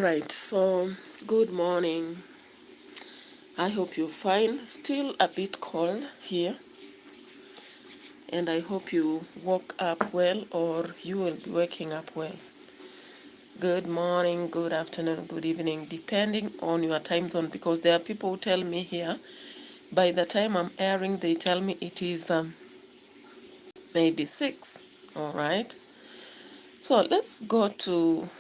Alright, so good morning. I hope you're fine. Still a bit cold here, and I hope you woke up well, or you will be waking up well. Good morning, good afternoon, good evening, depending on your time zone, because there are people who tell me here, by the time I'm airing, they tell me it is maybe 6. Alright, so let's go to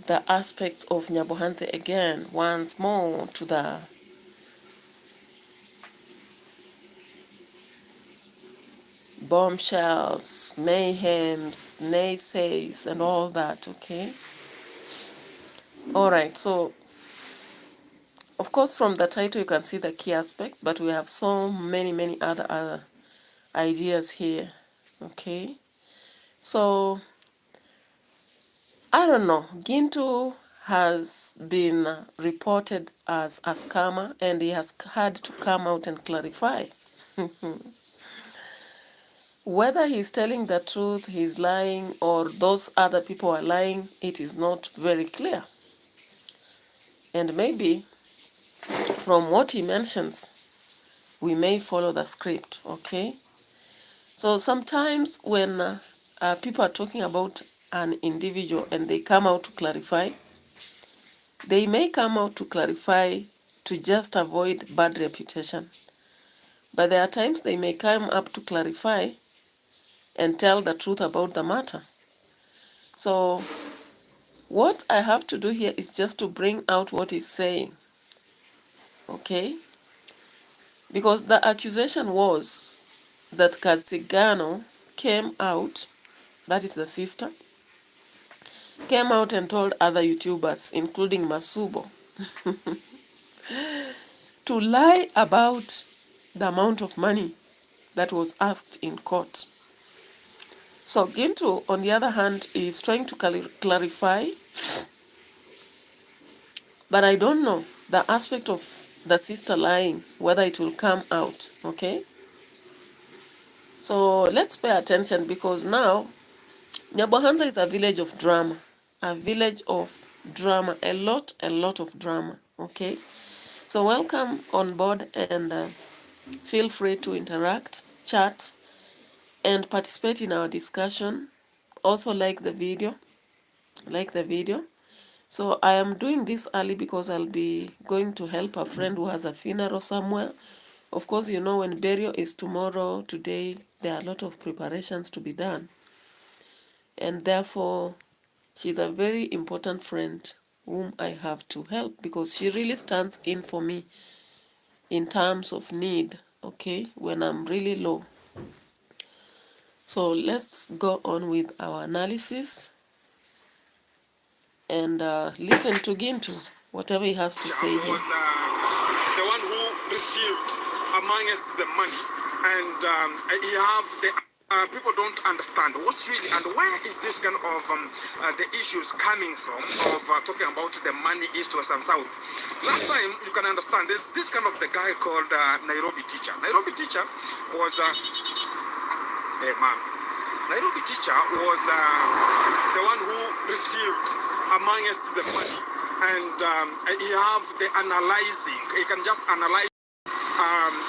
the aspects of Nyabohanse again, once more, to the bombshells, mayhems, naysays, and all that, okay? All right, so, of course, from the title, you can see the key aspect, but we have so many other ideas here, okay? So, I don't know, Gintu has been reported as a scammer, and he has had to come out and clarify. Whether he's telling the truth, he's lying, or those other people are lying, it is not very clear. And maybe from what he mentions, we may follow the script, okay? So sometimes when people are talking about an individual and they come out to clarify, they may come out to clarify to just avoid bad reputation. But there are times they may come up to clarify and tell the truth about the matter. So what I have to do here is just to bring out what he's saying, okay? Because the accusation was that Katsigano came out, that is the sister, came out and told other YouTubers, including Masubo, to lie about the amount of money that was asked in court. So Gintu, on the other hand, is trying to clarify, but I don't know the aspect of the sister lying, whether it will come out, okay? So let's pay attention, because now Nyabohanse is a village of drama. A village of drama. A lot of drama. Okay? So welcome on board, and feel free to interact, chat, and participate in our discussion. Also like the video. Like the video. So I am doing this early because I'll be going to help a friend who has a funeral somewhere. Of course, you know, when burial is tomorrow, today, there are a lot of preparations to be done. And therefore, she's a very important friend whom I have to help, because she really stands in for me in terms of need, okay, when I'm really low. So let's go on with our analysis and listen to Gintu, whatever he has to say here. Was the one who received amongst the money, and he have the people don't understand what's really and where is this kind of the issues coming from of talking about the money east, west, and south. Last time, you can understand, there's this kind of the guy called Nairobi Teacher. Nairobi Teacher was Nairobi Teacher was the one who received amongst the money, and he have the analyzing. He can just analyze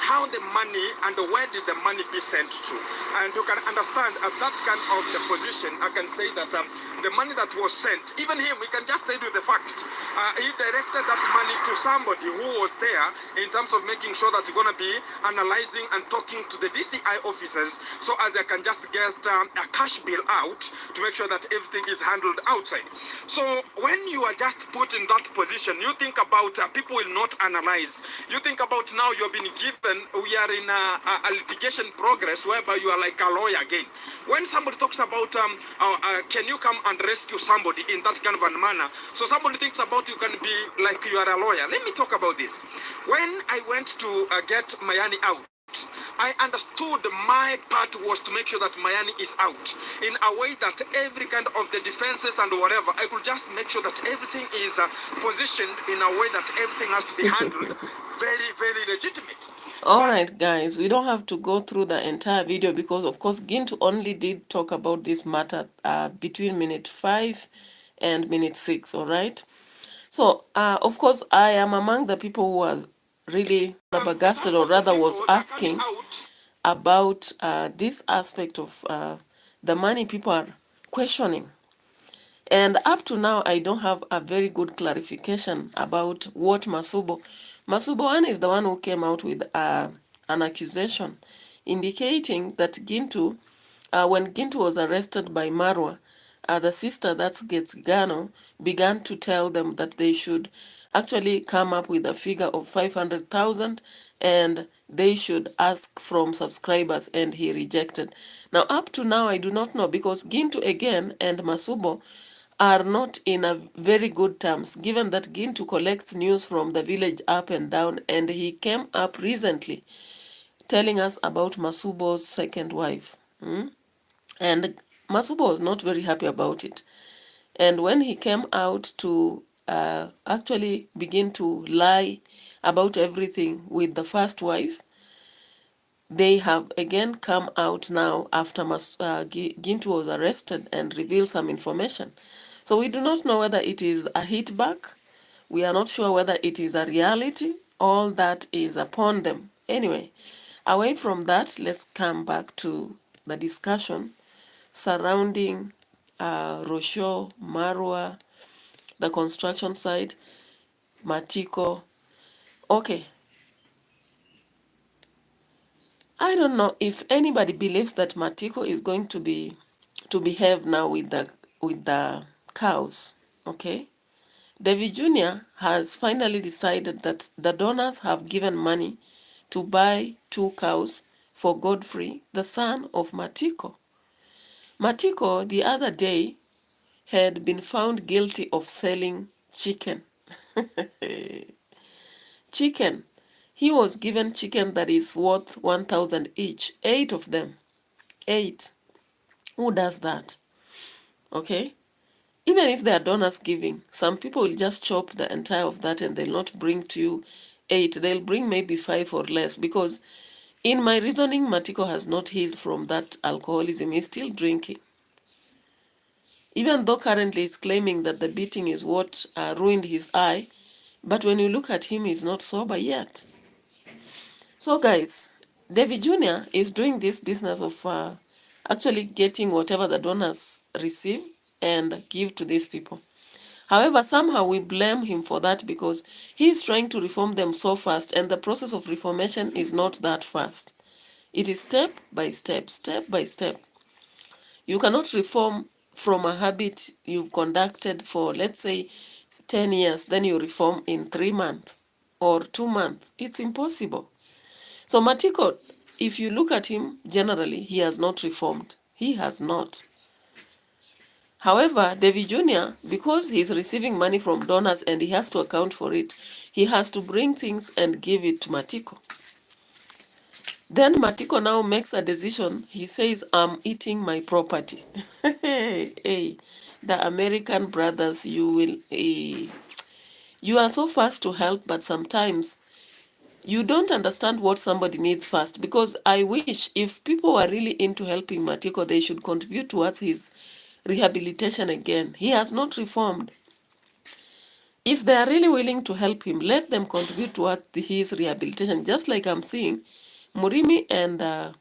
how the money and where did the money be sent to. And you can understand at that kind of the position, I can say that the money that was sent, even him, we can just tell you the fact. He directed that money to somebody who was there in terms of making sure that you're going to be analyzing and talking to the DCI officers, so as they can just get a cash bill out to make sure that everything is handled outside. So when you are just put in that position, you think about people will not analyze. You think about now you've been given, we are in a litigation progress whereby you are like a lawyer again. When somebody talks about can you come and rescue somebody in that kind of a manner, so somebody thinks about you can be like you are a lawyer. Let me talk about this. When I went to get Mayani out, I understood my part was to make sure that Mayani is out in a way that every kind of the defenses and whatever, I could just make sure that everything is positioned in a way that everything has to be handled very legitimate. All right, guys, we don't have to go through the entire video, because of course Gintu only did talk about this matter between minute 5 and minute 6, all right? So, of course, I am among the people who are really flabbergasted, or rather was asking about this aspect of the money people are questioning. And up to now, I don't have a very good clarification about what Masubo one is the one who came out with an accusation indicating that Gintu, when Gintu was arrested by Marwa, the sister, that's Getsigano, began to tell them that they should actually come up with a figure of 500,000 and they should ask from subscribers, and he rejected. Now, up to now, I do not know, because Gintu again and Masubo are not in a very good terms, given that Gintu collects news from the village up and down, and he came up recently telling us about Masubo's second wife. And Masubo was not very happy about it. And when he came out to actually begin to lie about everything with the first wife, they have again come out now after Gintu was arrested and revealed some information. So we do not know whether it is a hit back. We are not sure whether it is a reality. All that is upon them. Anyway, away from that, let's come back to the discussion surrounding Rosho, Marwa, the construction site, Matiko. Okay, I don't know if anybody believes that Matiko is going to behave now with the cows. Okay, David Jr. has finally decided that the donors have given money to buy 2 cows for Godfrey, the son of Matiko. Matiko the other day had been found guilty of selling chicken. Chicken. He was given chicken that is worth 1,000 each. 8 of them. 8. Who does that? Okay? Even if they are donors giving, some people will just chop the entire of that and they'll not bring to you 8. They'll bring maybe 5 or less, because in my reasoning, Matiko has not healed from that alcoholism. He's still drinking. Even though currently he's claiming that the beating is what ruined his eye, but when you look at him, he's not sober yet. So guys, David Jr. is doing this business of actually getting whatever the donors receive and give to these people. However, somehow we blame him for that, because he is trying to reform them so fast, and the process of reformation is not that fast. It is step by step, step by step. You cannot reform from a habit you've conducted for, let's say, 10 years, then you reform in 3 months or 2 months. It's impossible. So Matiko, if you look at him generally, he has not reformed. He has not. However, David Jr., because he's receiving money from donors and he has to account for it, he has to bring things and give it to Matiko. Then Matiko now makes a decision. He says, I'm eating my property. Hey, the American brothers, you are so fast to help, but sometimes you don't understand what somebody needs first. Because I wish if people were really into helping Matiko, they should contribute towards his rehabilitation again. He has not reformed. If they are really willing to help him, let them contribute towards his rehabilitation. Just like I'm seeing, Murimi and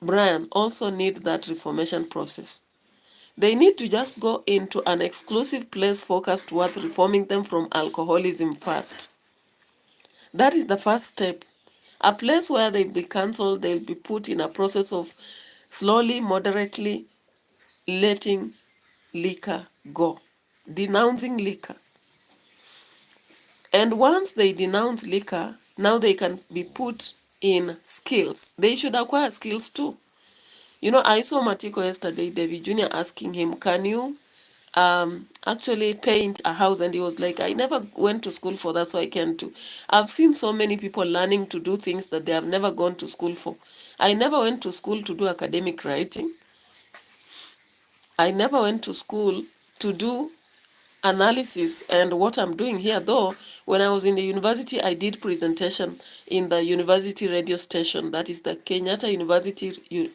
Brian also need that reformation process. They need to just go into an exclusive place focused towards reforming them from alcoholism first. That is the first step. A place where they'll be cancelled, they'll be put in a process of slowly, moderately letting liquor go, denouncing liquor. And once they denounce liquor, now they can be put in skills. They should acquire skills too. You know, I saw Matiko yesterday, David Jr. asking him, can you actually paint a house? And he was like, I never went to school for that, so I can't do. I've seen so many people learning to do things that they have never gone to school for. I never went to school to do academic writing. I never went to school to do analysis and what I'm doing here. Though when I was in the university, I did presentation in the university radio station, that is the Kenyatta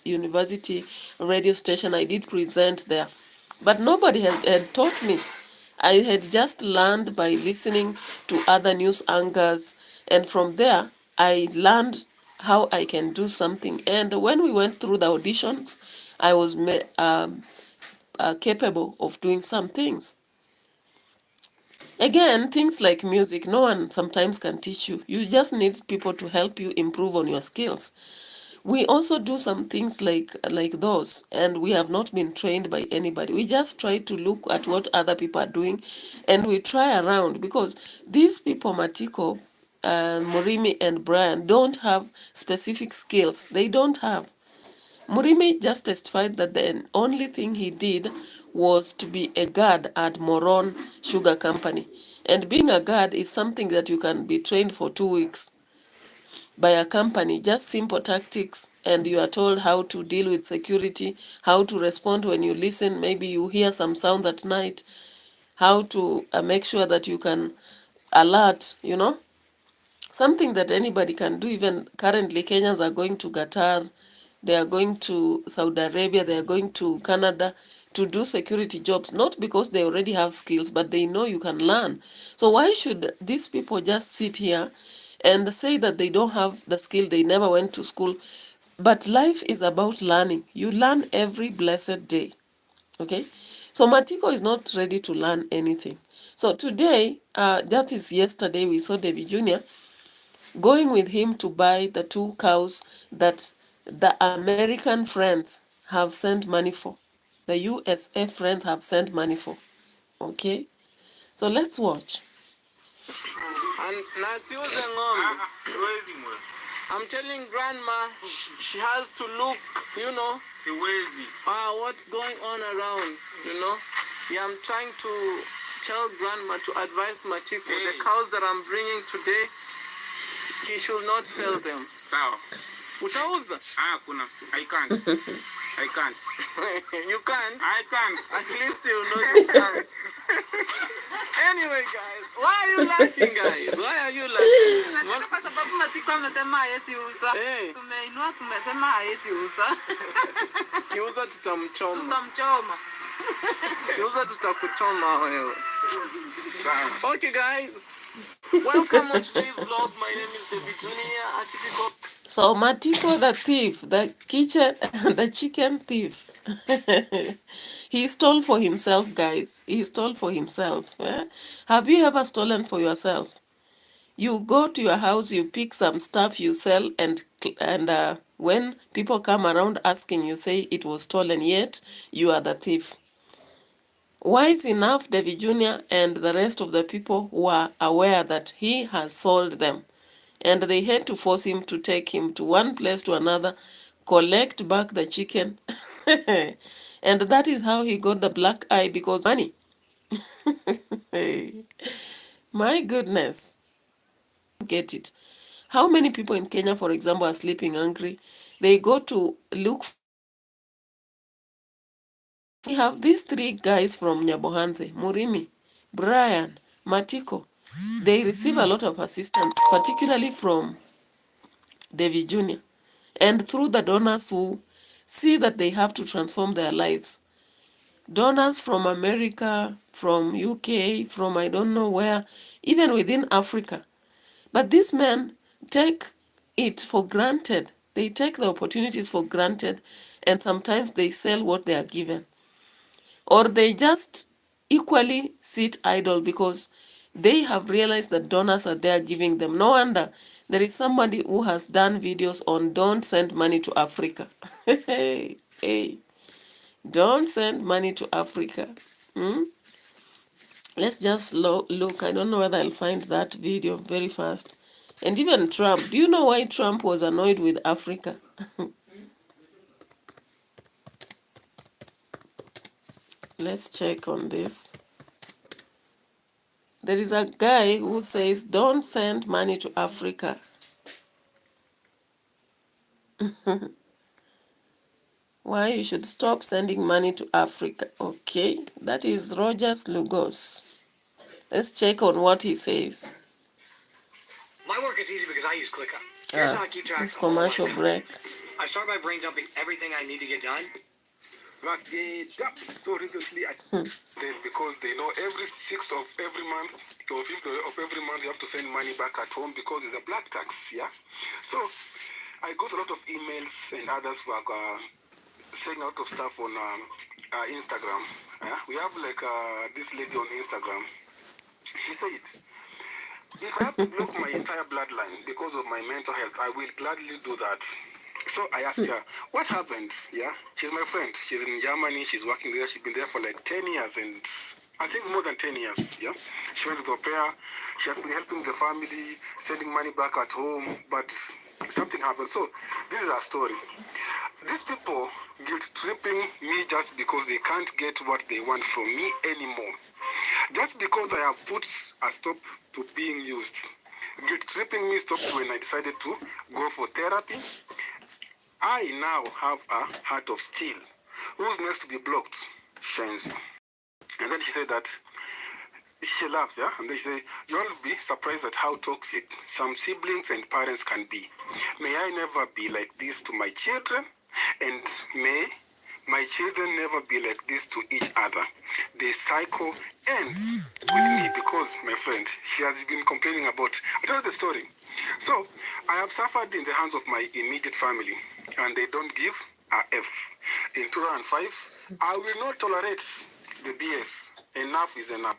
University radio station. I did present there. But nobody had taught me. I had just learned by listening to other news anchors, and from there, I learned how I can do something. And when we went through the auditions, I was capable of doing some things. Again, things like music, no one sometimes can teach you. You just need people to help you improve on your skills. We also do some things like those, and we have not been trained by anybody. We just try to look at what other people are doing, and we try around, because these people, Matiko, Murimi and Brian, don't have specific skills. They don't have. Murimi just testified that the only thing he did was to be a guard at Moron Sugar Company. And being a guard is something that you can be trained for 2 weeks by a company, just simple tactics, and you are told how to deal with security, how to respond when you listen, maybe you hear some sounds at night, how to make sure that you can alert, something that anybody can do. Even currently, Kenyans are going to Qatar, they are going to Saudi Arabia, they are going to Canada to do security jobs, not because they already have skills, but they know you can learn. So why should these people just sit here and say that they don't have the skill, they never went to school? But life is about learning. You learn every blessed day. Okay? So Matiko is not ready to learn anything. So today, that is yesterday, we saw David Jr. going with him to buy the 2 cows that the American friends have sent money for. The USA friends have sent money for. Okay? So let's watch. I'm telling grandma she has to look, what's going on around. Yeah, I'm trying to tell grandma to advise Machiko, the cows that I'm bringing today, he should not sell them. Sawa. Utauza? Kuna. I can't. I can't. You can't? I can't. At least you know you can't. Anyway, guys, why are you laughing, guys? Why are you laughing? Kwa sababu Matiko amesema hawezi uza. Tumeinua tumesema hawezi uza. Kiuza tutamchoma. Tutamchoma. Kiuza tutakuchoma wewe. Okay, guys. Welcome on today's vlog. My name is David Jr. A typical. So Matiko the thief, the chicken thief. He stole for himself, guys. He stole for himself. Have you ever stolen for yourself? You go to your house, you pick some stuff, you sell, and when people come around asking, you say it was stolen, yet you are the thief. Wise enough, David Jr. and the rest of the people were aware that he has sold them, and they had to force him to take him to one place to another, collect back the chicken, and that is how he got the black eye, because money. My goodness. Get it. How many people in Kenya, for example, are sleeping hungry? They go to look. We have these 3 guys from Nyabohanse, Murimi, Brian, Matiko. They receive a lot of assistance, particularly from David Jr. and through the donors who see that they have to transform their lives. Donors from America, from UK, from I don't know where, even within Africa. But these men take it for granted. They take the opportunities for granted, and sometimes they sell what they are given. Or they just equally sit idle because they have realized that donors are there giving them. No wonder there is somebody who has done videos on don't send money to Africa. Hey, don't send money to Africa. Let's just look. I don't know whether I'll find that video very fast. And even Trump. Do you know why Trump was annoyed with Africa? Let's check on this. There is a guy who says, don't send money to Africa. Why you should stop sending money to Africa. Okay, that is Rogers Lugos. Let's check on what he says. My work is easy because I use ClickUp. Here's how I keep track of all my Commercial tasks. break. I start by brain dumping everything I need to get done. So recently, then because they know every 6th of every month or 5th of every month you have to send money back at home because it's a black tax, yeah. So I got a lot of emails and others were saying a lot of stuff on Instagram. We have like this lady on Instagram. She said, if I have to block my entire bloodline because of my mental health, I will gladly do that. So I asked her, what happened? Yeah, she's my friend. She's in Germany. She's working there. She's been there for like 10 years and I think more than 10 years. Yeah, she went with au pair. She has been helping the family, sending money back at home, but something happened. So this is her story. These people guilt tripping me just because they can't get what they want from me anymore. Just because I have put a stop to being used. Guilt tripping me stopped when I decided to go for therapy. I now have a heart of steel. Who's next to be blocked? Shenzi. And then she said that she laughs, yeah? And then she said, you'll be surprised at how toxic some siblings and parents can be. May I never be like this to my children, and may my children never be like this to each other. The cycle ends with me because, my friend, she has been complaining about. I tell you the story. So, I have suffered in the hands of my immediate family, and they don't give a F. In 2005, I will not tolerate the BS. Enough is enough.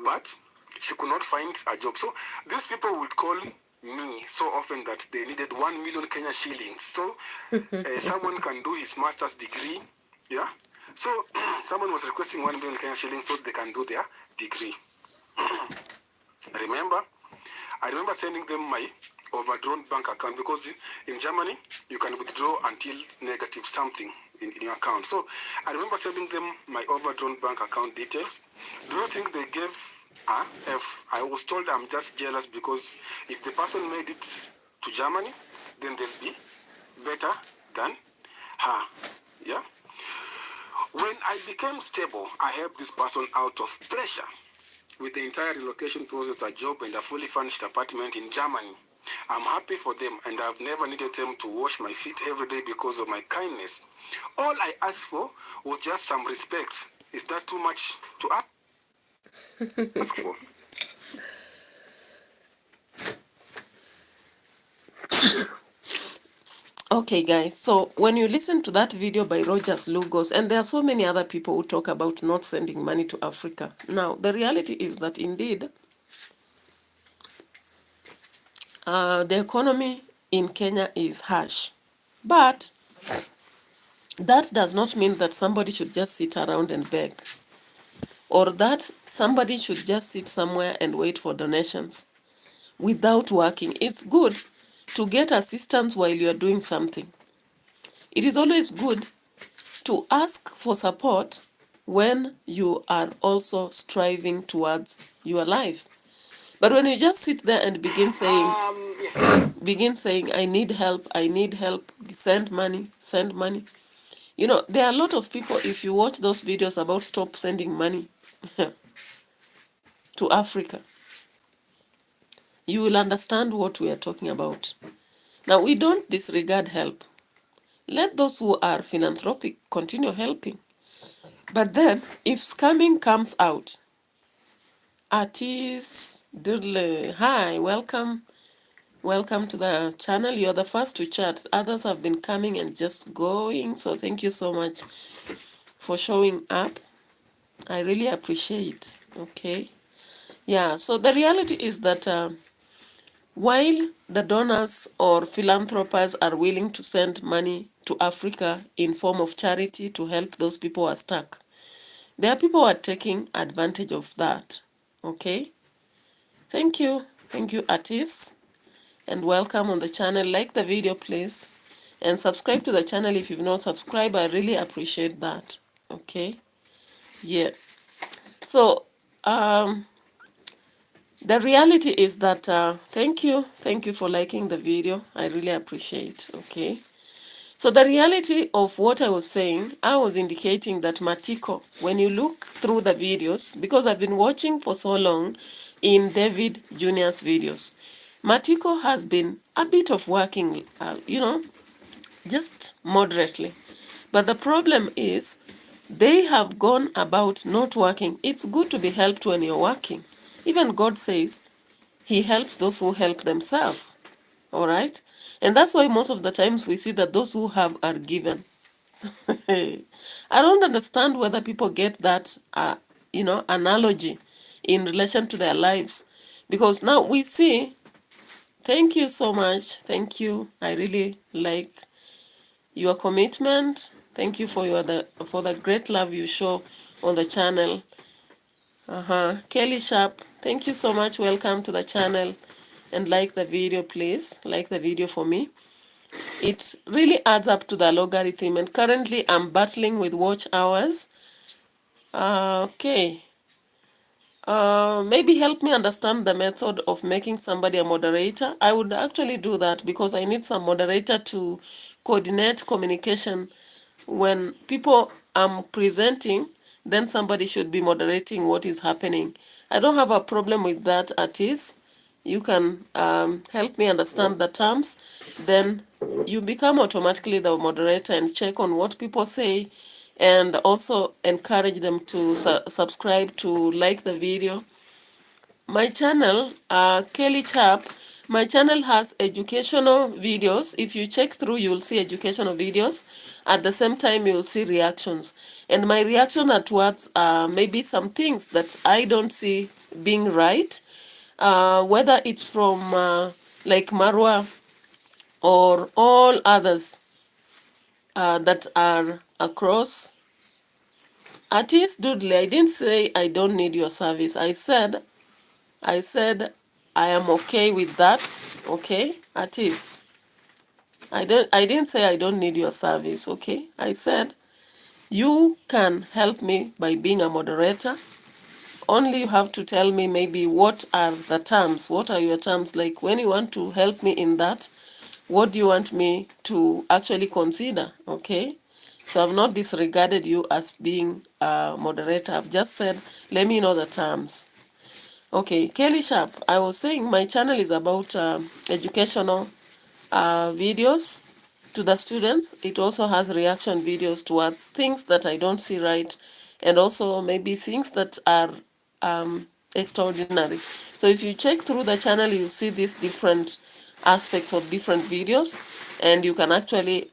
But she could not find a job. So, these people would call me so often that they needed 1 million Kenya shillings. So, someone can do his master's degree. Yeah. So, someone was requesting 1 million Kenya shillings so they can do their degree. I remember sending them my overdrawn bank account because in Germany, you can withdraw until negative something in your account. So I remember sending them my overdrawn bank account details. Do you think they gave a F? I was told I'm just jealous because if the person made it to Germany, then they'll be better than her. Yeah. When I became stable, I helped this person out of pressure. With the entire relocation process, a job and a fully furnished apartment in Germany. I'm happy for them and I've never needed them to wash my feet every day because of my kindness. All I asked for was just some respect. Is that too much to ask for? Okay, guys, so when you listen to that video by Rogers Lugos, and there are so many other people who talk about not sending money to Africa. Now, the reality is that indeed, the economy in Kenya is harsh. But that does not mean that somebody should just sit around and beg, or that somebody should just sit somewhere and wait for donations without working. It's good to get assistance while you are doing something. It is always good to ask for support when you are also striving towards your life. But when you just sit there and begin saying, I need help, send money. You know, there are a lot of people, if you watch those videos about stop sending money to Africa, you will understand what we are talking about. Now, we don't disregard help. Let those who are philanthropic continue helping. But then, if scamming comes out, artists, hi, welcome to the channel. You're the first to chat. Others have been coming and just going, so thank you so much for showing up. I really appreciate. Okay, yeah, so the reality is that while the donors or philanthropists are willing to send money to Africa in form of charity to help those people who are stuck, there are people who are taking advantage of that. Okay, thank you artists, and welcome on the channel. Like the video please, and subscribe to the channel if you've not subscribed. I really appreciate that. Okay, yeah, so the reality is that thank you for liking the video. I really appreciate. Okay, so the reality of what I was saying, I was indicating that Matiko, when you look through the videos, because I've been watching for so long in David Jr.'s videos, Matiko has been a bit of working, you know, just moderately. But the problem is they have gone about not working. It's good to be helped when you're working. Even God says he helps those who help themselves. All right? And that's why most of the times we see that those who have are given. I don't understand whether people get that, analogy in relation to their lives. Because now we see, thank you so much. Thank you. I really like your commitment. Thank you for for the great love you show on the channel. Kelly Sharp, thank you so much. Welcome to the channel. And like the video, please. Like the video for me. It really adds up to the logarithm. And currently, I'm battling with watch hours. Okay. Maybe help me understand the method of making somebody a moderator. I would actually do that because I need some moderator to coordinate communication. When people I'm presenting, then somebody should be moderating what is happening. I don't have a problem with that, artist. You can help me understand the terms, then you become automatically the moderator and check on what people say, and also encourage them to subscribe, to like the video. My channel, Kelly Chap, my channel has educational videos. If you check through, you'll see educational videos. At the same time, you'll see reactions. And my reaction are towards maybe some things that I don't see being right, whether it's from like Marwa or all others that are across. Artist Dudley, I didn't say I don't need your service. I said I am okay with that. Okay, artist. I didn't say I don't need your service. Okay, I said you can help me by being a moderator. Only you have to tell me maybe what are the terms. What are your terms? Like when you want to help me in that, what do you want me to actually consider? Okay. So I've not disregarded you as being a moderator. I've just said, let me know the terms. Okay, Kelly Sharp, I was saying my channel is about educational videos to the students. It also has reaction videos towards things that I don't see right, and also maybe things that are extraordinary. So if you check through the channel, you see these different aspects of different videos, and you can actually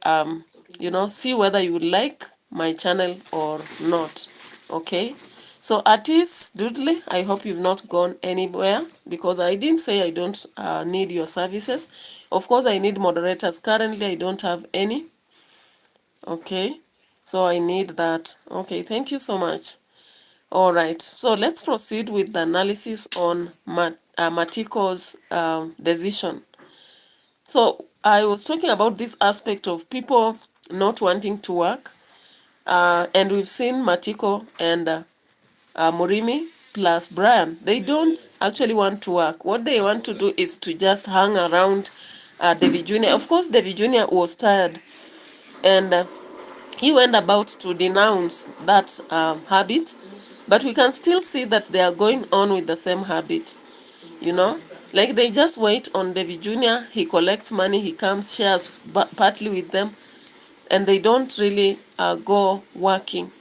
see whether you would like my channel or not. Okay. So artist Dudley, I hope you've not gone anywhere, because I didn't say I don't need your services. Of course, I need moderators. Currently, I don't have any. Okay, so I need that. Okay, thank you so much. All right, so let's proceed with the analysis on Matiko's decision. So I was talking about this aspect of people not wanting to work, and we've seen Matiko and Murimi plus Brian. They don't actually want to work. What they want to do is to just hang around David Jr. Of course, David Jr. was tired, and he went about to denounce that habit, but we can still see that they are going on with the same habit, like they just wait on David Jr. He collects money, he comes, shares partly with them, and they don't really go working.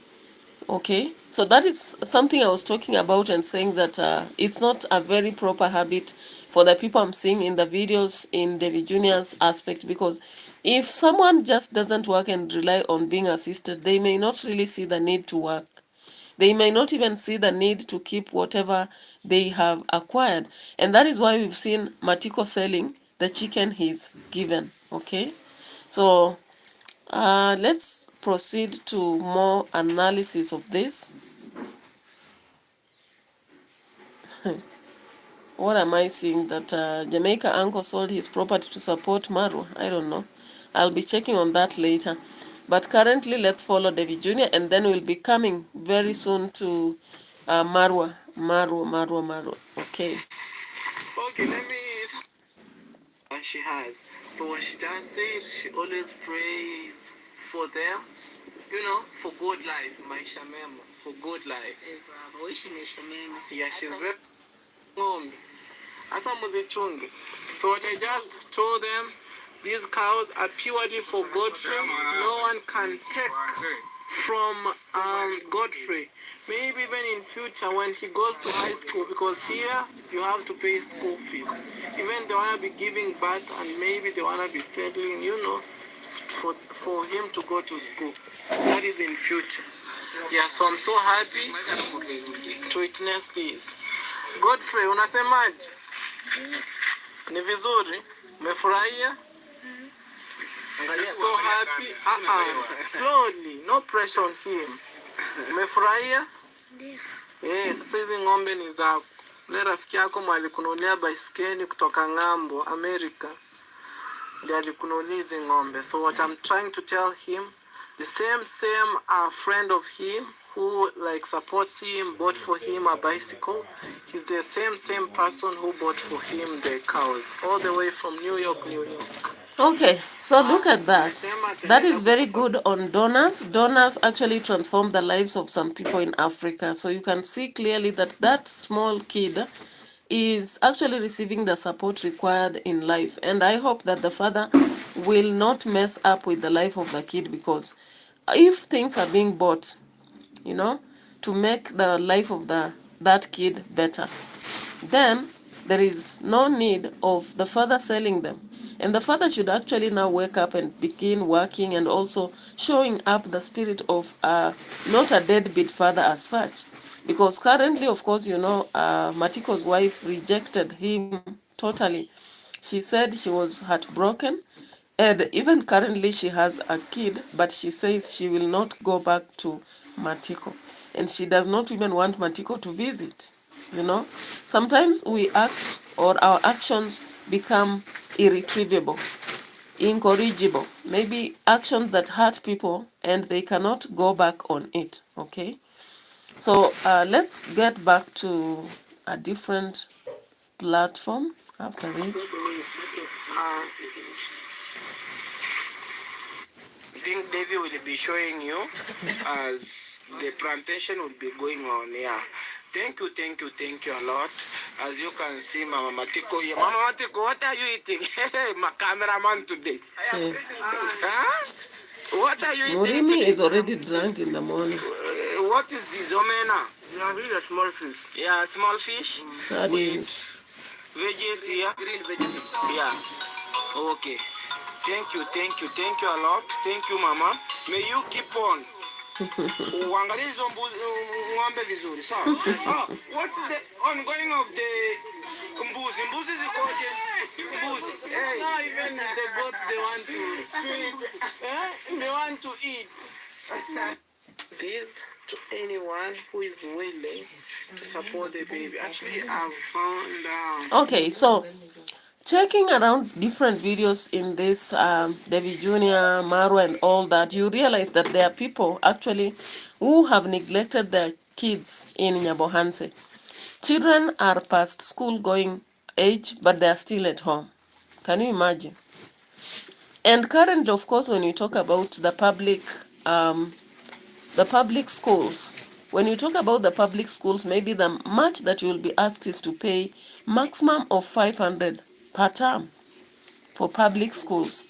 Okay, so that is something I was talking about and saying that it's not a very proper habit for the people I'm seeing in the videos in David Jr.'s aspect, because if someone just doesn't work and rely on being assisted, they may not really see the need to work. They may not even see the need to keep whatever they have acquired. And that is why we've seen Matiko selling the chicken he's given. Okay, so let's proceed to more analysis of this. What am I seeing? That Jamaica uncle sold his property to support Maru? I don't know. I'll be checking on that later. But currently, let's follow David Jr. and then we'll be coming very soon to Marwa. Okay. Okay, let me. And she has. So when she does it, she always prays for them, for good life. Maisha mema, for good life. Yeah, she's very ngombe. Asa muzichunge. So what I just told them, These cows are purely for Godfrey. No one can take from Godfrey. Maybe even in future when he goes to high school, because here you have to pay school fees. Even they want to be giving birth and maybe they want to be settling, for him to go to school. That is in future. Yeah, so I'm so happy to witness this. Godfrey, unasemaje? Ni vizuri? Umefurahia? So happy. Slowly, no pressure on him. Umefurahia? Ndio. Sasa hizi ng'ombe ni zako. Ule rafiki yako mwalikunulia baiskeli kutoka ng'ambo, America. Ndiye alikunulia hizi ng'ombe. So what I'm trying to tell him, the same friend of him who like supports him, bought for him a bicycle, he's the same person who bought for him the cows, all the way from New York, New York. Okay, so look at that. That is very good on donors. Donors actually transform the lives of some people in Africa. So you can see clearly that that small kid is actually receiving the support required in life. And I hope that the father will not mess up with the life of the kid, because if things are being bought, to make the life of that kid better, then there is no need of the father selling them. And the father should actually now wake up and begin working and also showing up the spirit of not a deadbeat father as such. Because currently, of course, Matiko's wife rejected him totally. She said she was heartbroken. And even currently she has a kid, but she says she will not go back to Matiko. And she does not even want Matiko to visit. Sometimes we act, or our actions become irretrievable, incorrigible. Maybe actions that hurt people and they cannot go back on it. Okay? So let's get back to a different platform after this. I think Davy will be showing you as the plantation will be going on. Yeah. Thank you a lot. As you can see, Mama Matiko here. Mama Matiko, what are you eating? My cameraman today. What are you eating? Murimi is already drunk in the morning. What is this, Omena? Yeah, really a small fish. Yeah, small fish? Sardines. Veggies here? Green veggies. Yeah. Okay. Thank you a lot. Thank you, Mama. May you keep on. Uangalie hizo ng'ombe vizuri, sawa? What's the ongoing of the mbuzi? Mbuzi zikoje? Mbuzi. Hey, now even the goats they want to eat. They want to eat. This to anyone who is willing to support the baby. Actually, I've found Okay, so checking around different videos in this David Jr., Marwa and all that, you realize that there are people actually who have neglected their kids in Nyabohanse. Children are past school going age, but they are still at home. Can you imagine? And currently, of course, when you talk about the public schools, when you talk about the public schools, maybe the much that you will be asked is to pay maximum of 500 per term for public schools.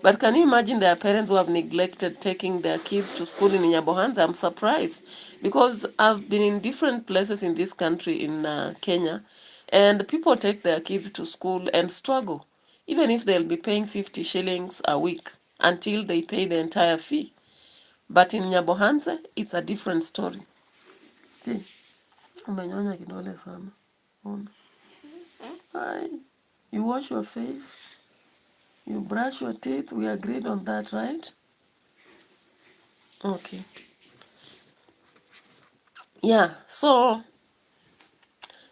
But can you imagine there are parents who have neglected taking their kids to school in Nyabohanse? I'm surprised, because I've been in different places in this country, in Kenya, and people take their kids to school and struggle, even if they'll be paying 50 shillings a week until they pay the entire fee. But in Nyabohanse, it's a different story. Umenyonya kidole sana. Hi. You wash your face, you brush your teeth. We agreed on that, right? Okay. Yeah, so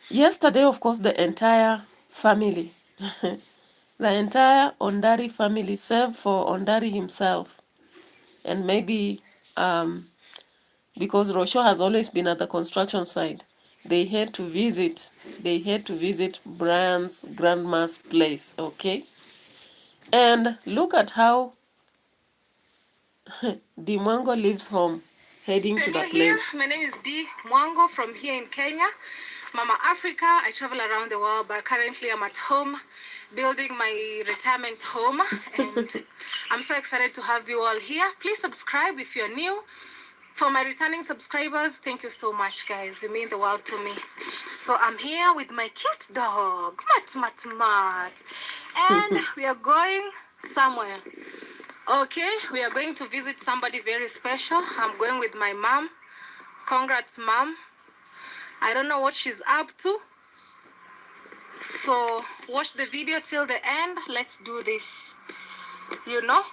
yesterday, of course, the entire family, the entire Ondari family, save for Ondari himself, and maybe because Rosho has always been at the construction site, they had to visit Brian's grandma's place, okay? And look at how Di Mwango leaves home, heading to the place. My name is Di Mwango from here in Kenya. Mama Africa. I travel around the world, but currently I'm at home building my retirement home, and I'm so excited to have you all here. Please subscribe if you're new. For my returning subscribers, thank you so much, guys. You mean the world to me. So I'm here with my cute dog, Mat. And we are going somewhere. Okay, we are going to visit somebody very special. I'm going with my mom. Congrats, mom. I don't know what she's up to. So watch the video till the end. Let's do this. You know?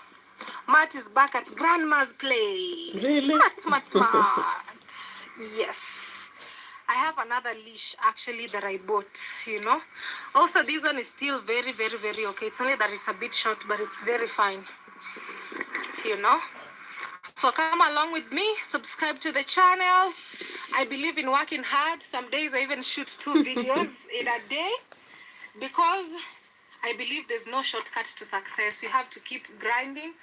Matt is back at Grandma's place. Really? Matt. Yes. I have another leash actually that I bought, you know. Also, this one is still very okay. It's only that it's a bit short, but it's very fine, you know. So come along with me, subscribe to the channel. I believe in working hard. Some days I even shoot 2 videos in a day because I believe there's no shortcut to success. You have to keep grinding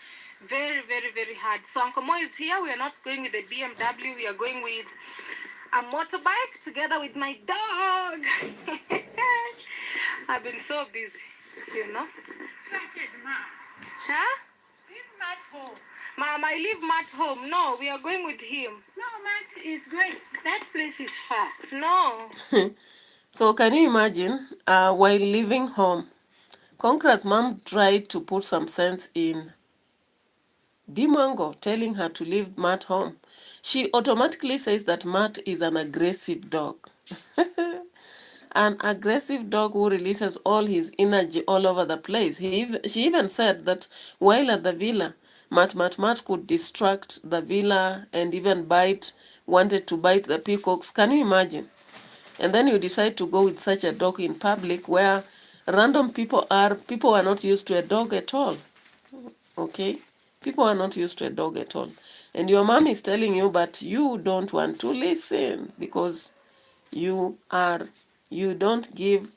very hard. So Uncle Mo is here. We are not going with a BMW. We are going with a motorbike together with my dog. I've been so busy, you know. Huh? Leave Matt home. Mom, I leave Matt home. No, we are going with him. No, Matt is great. That place is far. No. So can you imagine, while leaving home, Conqueror's mom tried to put some sense in Dimango, telling her to leave Matt home. She automatically says that Matt is an aggressive dog. An aggressive dog who releases all his energy all over the place. She even said that while at the villa, Matt could distract the villa and even wanted to bite the peacocks. Can you imagine? And then you decide to go with such a dog in public where random people are not used to a dog at all. Okay? People are not used to a dog at all. And your mom is telling you, but you don't want to listen because you don't give,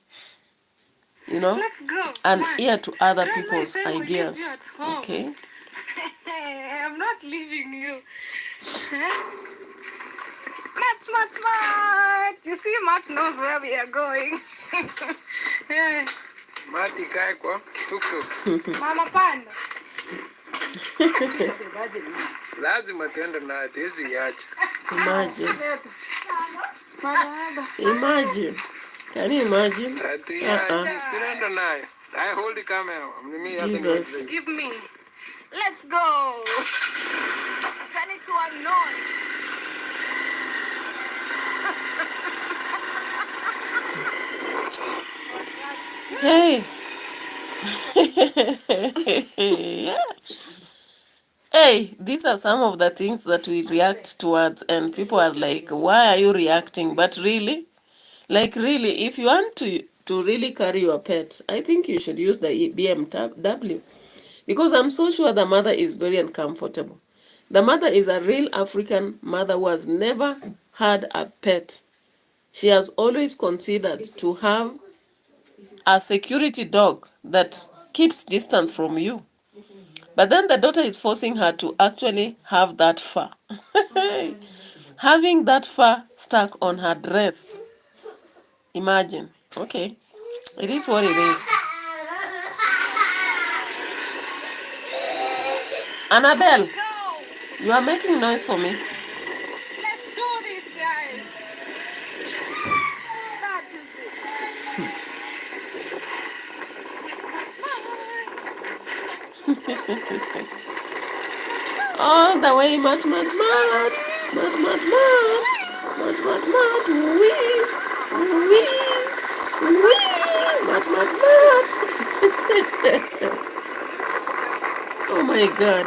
Let's go. an Matt. ear to other Grandma people's said we leave you ideas. at home. Okay? I'm not leaving you. Matt. You see, Matt knows where we are going. Yeah. Mati kae kwa tuk-tuk. Mama Pan. Lazima tuende na hatiwezi iacha. Imagine. Can you imagine? Hatiwezi, tunaenda nayo. I hold the camera. Jesus. Give me. Let's go. Turn it to unknown. Hey. Hey, these are some of the things that we react towards, and people are like, why are you reacting? But really, if you want to really carry your pet, I think you should use the BMW, because I'm so sure the mother is very uncomfortable. The mother is a real African mother who has never had a pet. She has always considered to have a security dog that keeps distance from you. But then the daughter is forcing her to actually have that fur. Having that fur stuck on her dress. Imagine. Okay. It is what it is. Annabelle, you are making noise for me. Let's do this, guys. That is All the way, Mat. Wee. Mat. Oh my God.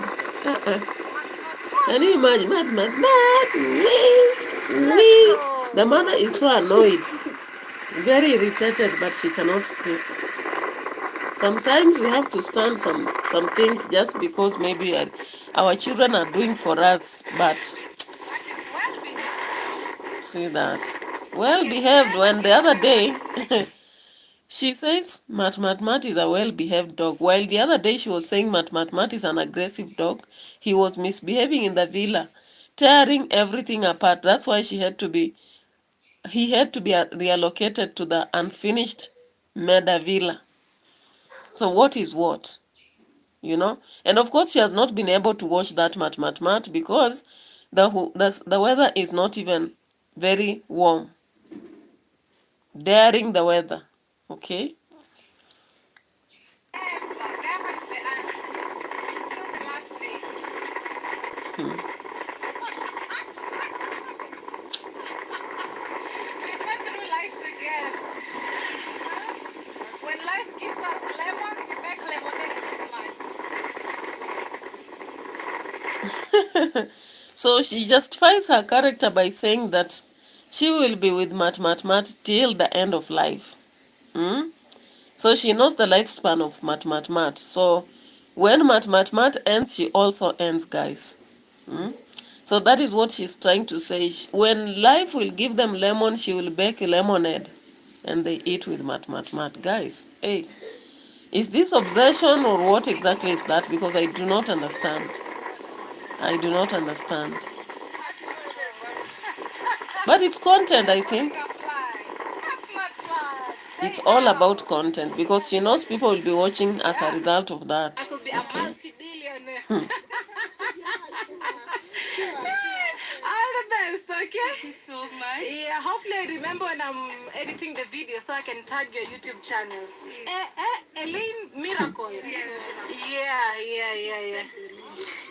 Can you imagine? Mat. Wee. The mother is so annoyed. Very irritated, but she cannot speak. Sometimes we have to stand some things just because maybe our children are doing for us, but see that. Well behaved, when the other day she says Mat is a well-behaved dog, while the other day she was saying Mat is an aggressive dog. He was misbehaving in the villa, tearing everything apart. That's why he had to be reallocated to the unfinished Meda villa. So what is what? You know? And of course, she has not been able to watch that mat because the weather is not even very warm. Daring the weather. Okay? When life gives us lemon, we make lemonade with smiles. So she justifies her character by saying that she will be with Mat till the end of life. So she knows the lifespan of Mat. So when Mat ends, she also ends, guys. So that is what she's trying to say. When life will give them lemon, she will bake lemonade. And they eat with Mat. Guys, hey, is this obsession or what exactly is that? Because I do not understand. I do not understand. But it's content, I think. It's all about content because she knows people will be watching as a result of that. I could be a Okay. multi-billionaire. All the best, okay? Thank you so much. Yeah, hopefully I remember when I'm editing the video so I can tag your YouTube channel. Elaine Miracle. Yes. Yeah.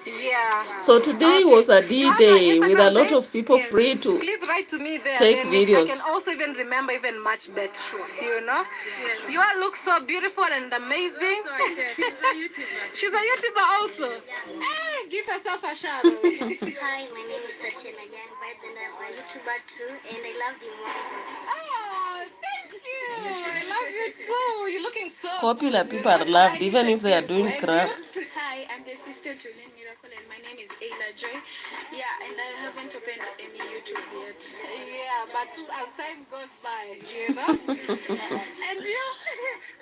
Yeah. So today Okay. was a You have my D-Day with a Instagram lot page? of people Yes. free to Please write to me there. take Then videos. I can also even remember even much better. You know? Yes. You all look so beautiful and amazing. She's a YouTuber. She's a YouTuber also. Hey, give herself a shout out. Hi, my name is Tatiana Young Vibes and I'm a YouTuber too and I love the Oh, thank you. I love you too. You're looking so Popular people are loved even if they are doing crap. Hi, I'm the sister to Lynn Miracle and my name is Ayla Joy. Yeah, and I haven't opened any YouTube yet. Yeah, but as time goes by, you know. And you?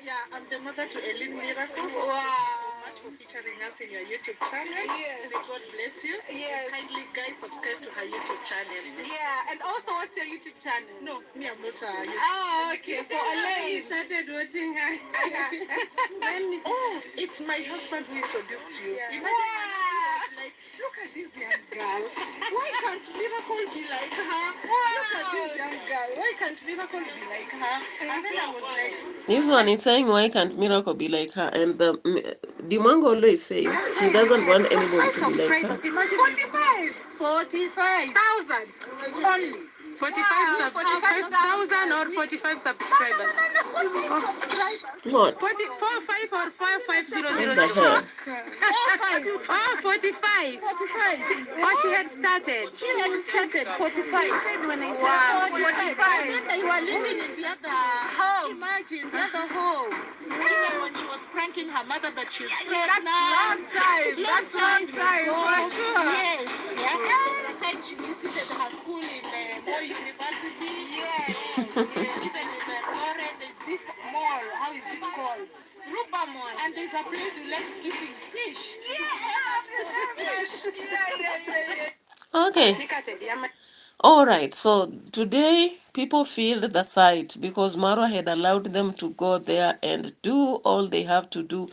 Yeah, I'm the mother to Lynn Miracle. Wow. For featuring us in your YouTube channel. Yes. May God bless you. Yes. Kindly guys subscribe to her YouTube channel. Yeah, and also what's your YouTube channel? No, me, I'm not a YouTube. Oh, okay. For Elaine. Started watching her. It's my husband who introduced you. Imagine like, look at this young girl. Why can't Miracle be like her? Look at this young girl. Why can't Miracle be like her? And then I was like, This one is saying, why can't Miracle be like her? And the Dimango always says she doesn't want anybody to be like her. imagine 45,000 only. 45,000 or 45 subscribers? What? 45 or 55000? What the hell? Oh, 45. Oh, she had started. She had started 45. When I Wow, 45. You were living in the other home. Imagine the other home. When she was pranking her mother that she's pregnant. Long time, for sure. Yes. Yeah. And she visited her school in Moy University. Yes. Even in Lore, there's this mall. How is it called? Rupa Mall. And there's a place you like eating fish. Okay. Alright, so today people filled the site because Marwa had allowed them to go there and do all they have to do.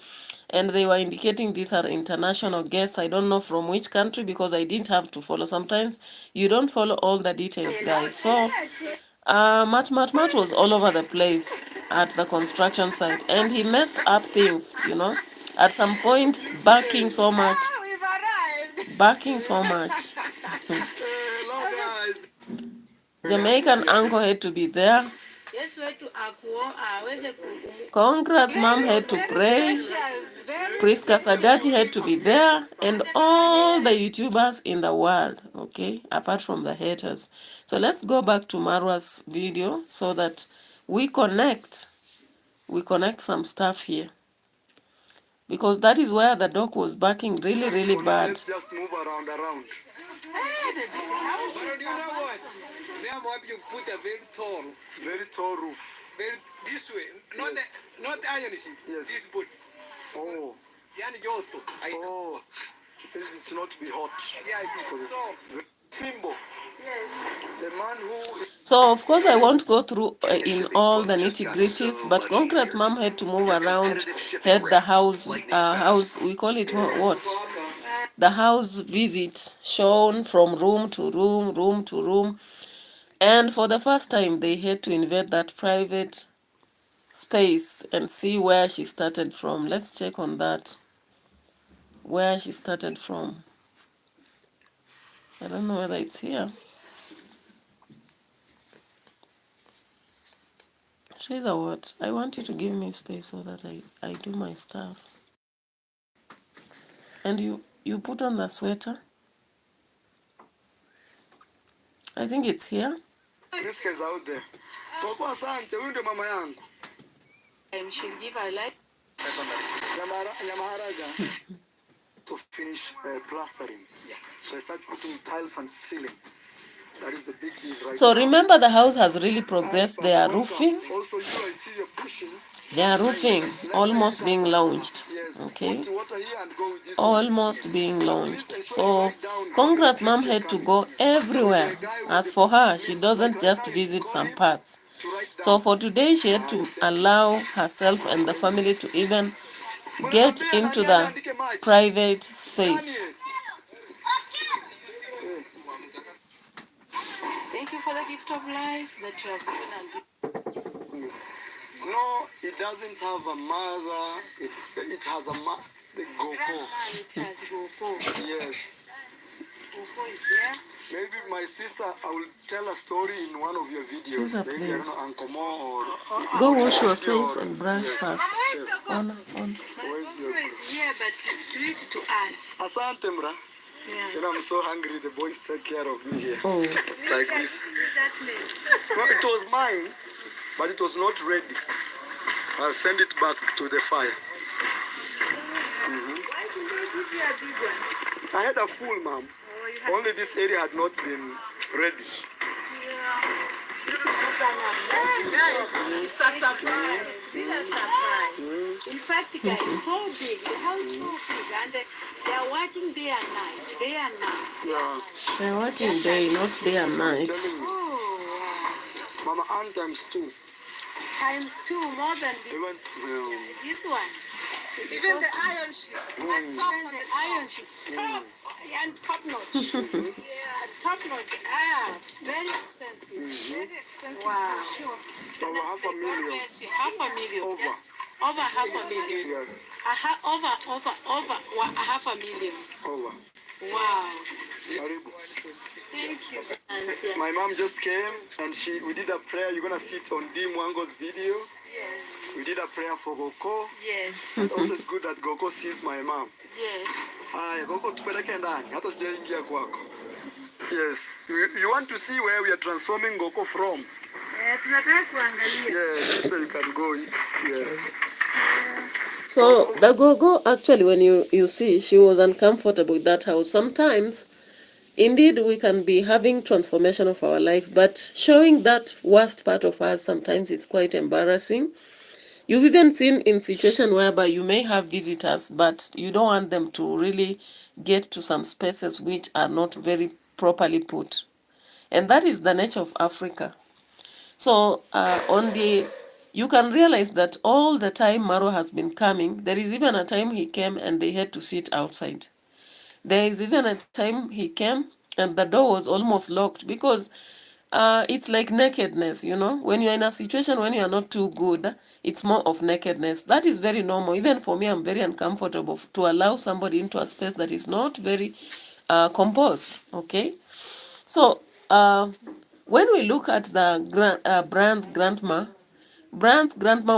And they were indicating these are international guests. I don't know from which country because I didn't have to follow. Sometimes you don't follow all the details, guys. So Mat was all over the place at the construction site. And he messed up things, you know. At some point, barking so much. Jamaican uncle had to be there. Congrats mom had to pray. Priska Sagati had to be there. And all the YouTubers in the world, okay, apart from the haters. So let's go back to Marwa's video so that we connect some stuff here. Because that is where the dog was barking really bad. Let's just move around. But you know what? Now what you put a very tall roof. This way, not the iron sheet. Yes. This boat. Oh. Oh. It says it not be hot. Yeah, it is so. Fimbo. Yes. The man who So of course I won't go through in all the nitty-gritties, but Concret's mom had to move around, had the house, we call it what? The house visit, shown from room to room, room to room. And for the first time, they had to invade that private space and see where she started from. Let's check on that, where she started from. I don't know whether it's here. Teresa, what? I want you to give me space so that I do my stuff. And you put on the sweater. I think it's here. This is out there. So kwa asante, huyu ndio mama yangu. She'll give her life. Yamaharaga to finish plastering. Yeah. So I start putting tiles and ceiling. That is the big deal right So now. remember, the house has really progressed. They are roofing. Also, you, I see you're pushing. They are roofing, almost being launched. Okay, almost being launched. So Congrats mom had to go everywhere. As for her, she doesn't just visit some parts. So for today, she had to allow herself and the family to even get into the private space. Thank you for the gift of life that you have given and No, it doesn't have a mother. It has a the Goko. it has Goko. Yes. Goko is there. Maybe my sister, I will tell a story in one of your videos. Teresa, Maybe please. I don't know, Uncle Mo or Go wash your face and brush first. On. where's your Is here, but treat to add. Asante, Mra. Yeah. You know, I'm so hungry. The boys take care of me here. Oh, Like this. No, it was mine, but it was not ready. I'll send it back to the fire. Why did they give you a big one? I had a full, mom. Only this area had not been ready. It's a surprise. It's a surprise. In fact, guys, it's so big. The house is so big, and they are working day and night. Day and night. Yeah. they're working day, not day and night. Oh, wow. Mama, Ann times 2. Times 2 more than Even, this one. Even the iron sheets. And top on the iron sheet. Top and top notch. Top notch. Very expensive. Very expensive. Wow. Sure. over half a million. Half a million. Over. Over half a million. Yeah. Over half a million. Over. Wow. Karibu. Thank you. My mom just came and we did a prayer. You're gonna see it on D Mwango's video. Yes. We did a prayer for Goko. Yes. And also it's good that Goko sees my mom. Yes. Hi, Goko tupeleke ndani. Hata sijaingia kwako. Yes. You want to see where we are transforming Goko from? Tunataka kuangalia. Yes, this way you can go. Yes. So the Gogo, actually, when you see, she was uncomfortable with that house. Sometimes, indeed, we can be having transformation of our life, but showing that worst part of us sometimes is quite embarrassing. You've even seen in situation whereby you may have visitors, but you don't want them to really get to some spaces which are not very properly put. And that is the nature of Africa. So you can realize that all the time Maro has been coming, there is even a time he came and they had to sit outside. There is even a time he came and the door was almost locked because it's like nakedness, you know. When you're in a situation when you are not too good, it's more of nakedness. That is very normal. Even for me, I'm very uncomfortable to allow somebody into a space that is not very composed, okay? So when we look at the Brand's grandma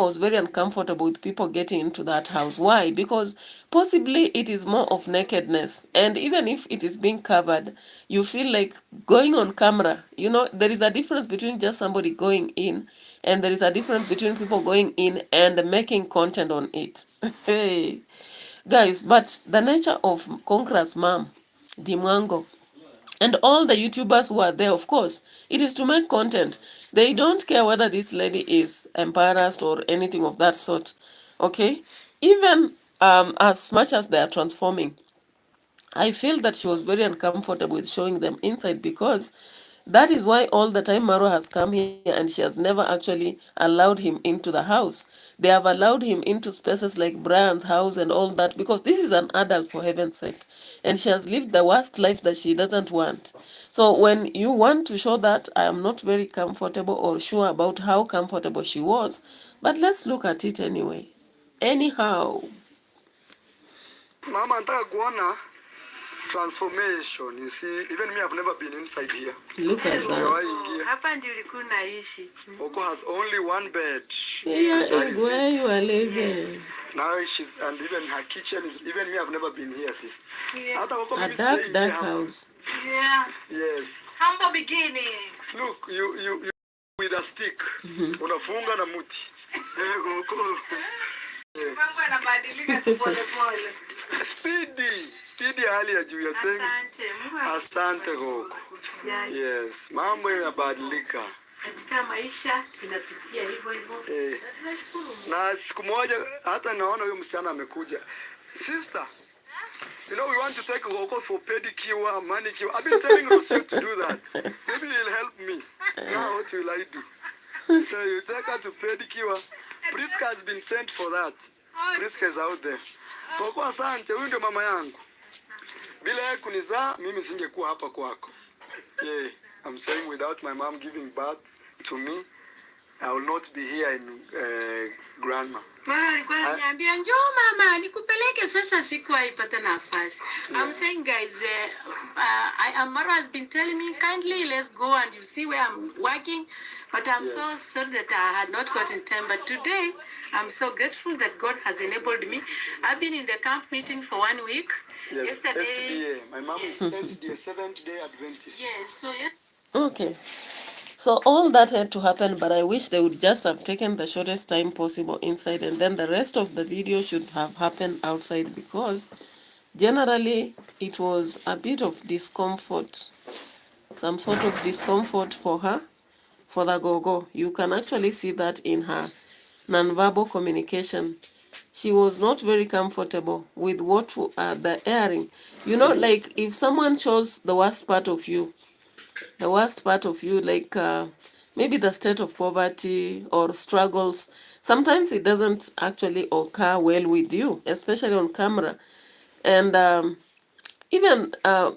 was very uncomfortable with people getting into that house. Why? Because possibly it is more of nakedness. And even if it is being covered, you feel like going on camera. You know, there is a difference between just somebody going in, and there is a difference between people going in and making content on it. Hey, guys, but the nature of Conkra's mom, Dimwango, and all the YouTubers who are there, of course, it is to make content. They don't care whether this lady is embarrassed or anything of that sort. Okay? Even as much as they are transforming, I feel that she was very uncomfortable with showing them inside because That is why all the time Marwa has come here and she has never actually allowed him into the house. They have allowed him into spaces like Brian's house and all that because this is an adult, for heaven's sake. And she has lived the worst life that she doesn't want. So when you want to show that, I am not very comfortable or sure about how comfortable she was, but let's look at it anyway. Anyhow. Mama, nataka kuona transformation. You see, even me, I've never been inside here. Look at that. Hapa ndio ulikuwa unaishi. Oko has only one bed. Here is where you are living. Now she's, and even her kitchen is, even me, I've never been here, sister. Yeah. A dark house. Yeah. Yes. Humble beginnings. Look, you with a stick. Unafunga na muti. Mambo yanabadilika tu pole pole. Speedy hali ya juu ya saying. Asante Gogo. Yes, mambo yanabadilika. Katika maisha tunapitia hivyo hivyo. Na siku moja hata naona huyo msichana amekuja. Sister, you know we want to take Gogo for pedicure, manicure. I've been telling Rosie to do that. Maybe he'll help me. Now what will I do? So you take her to pedicure. Priska has been sent for that. Priska is out there. Gogo, asante, huyu ndio mama yangu. Bila kunizaa mimi singekuwa hapa kwako. Yeah, I'm saying without my mom giving birth to me, I will not be here in grandma. Mama alikuwa ananiambia njoo mama nikupeleke sasa siku haipata nafasi. I'm saying guys, Iamarwa has been telling me kindly let's go and you see where I'm working, but I'm so sorry that I had not gotten time, but today I'm so grateful that God has enabled me. I've been in the camp meeting for 1 week. Yes, yesterday. SDA. My mom is SDA, Seventh-day Adventist. Yes, so Okay. So all that had to happen, but I wish they would just have taken the shortest time possible inside, and then the rest of the video should have happened outside, because generally it was a bit of discomfort, some sort of discomfort for her, for the gogo. You can actually see that in her nonverbal communication. She was not very comfortable with what the airing. You know, like if someone shows the worst part of you, like maybe the state of poverty or struggles, sometimes it doesn't actually occur well with you, especially on camera. And even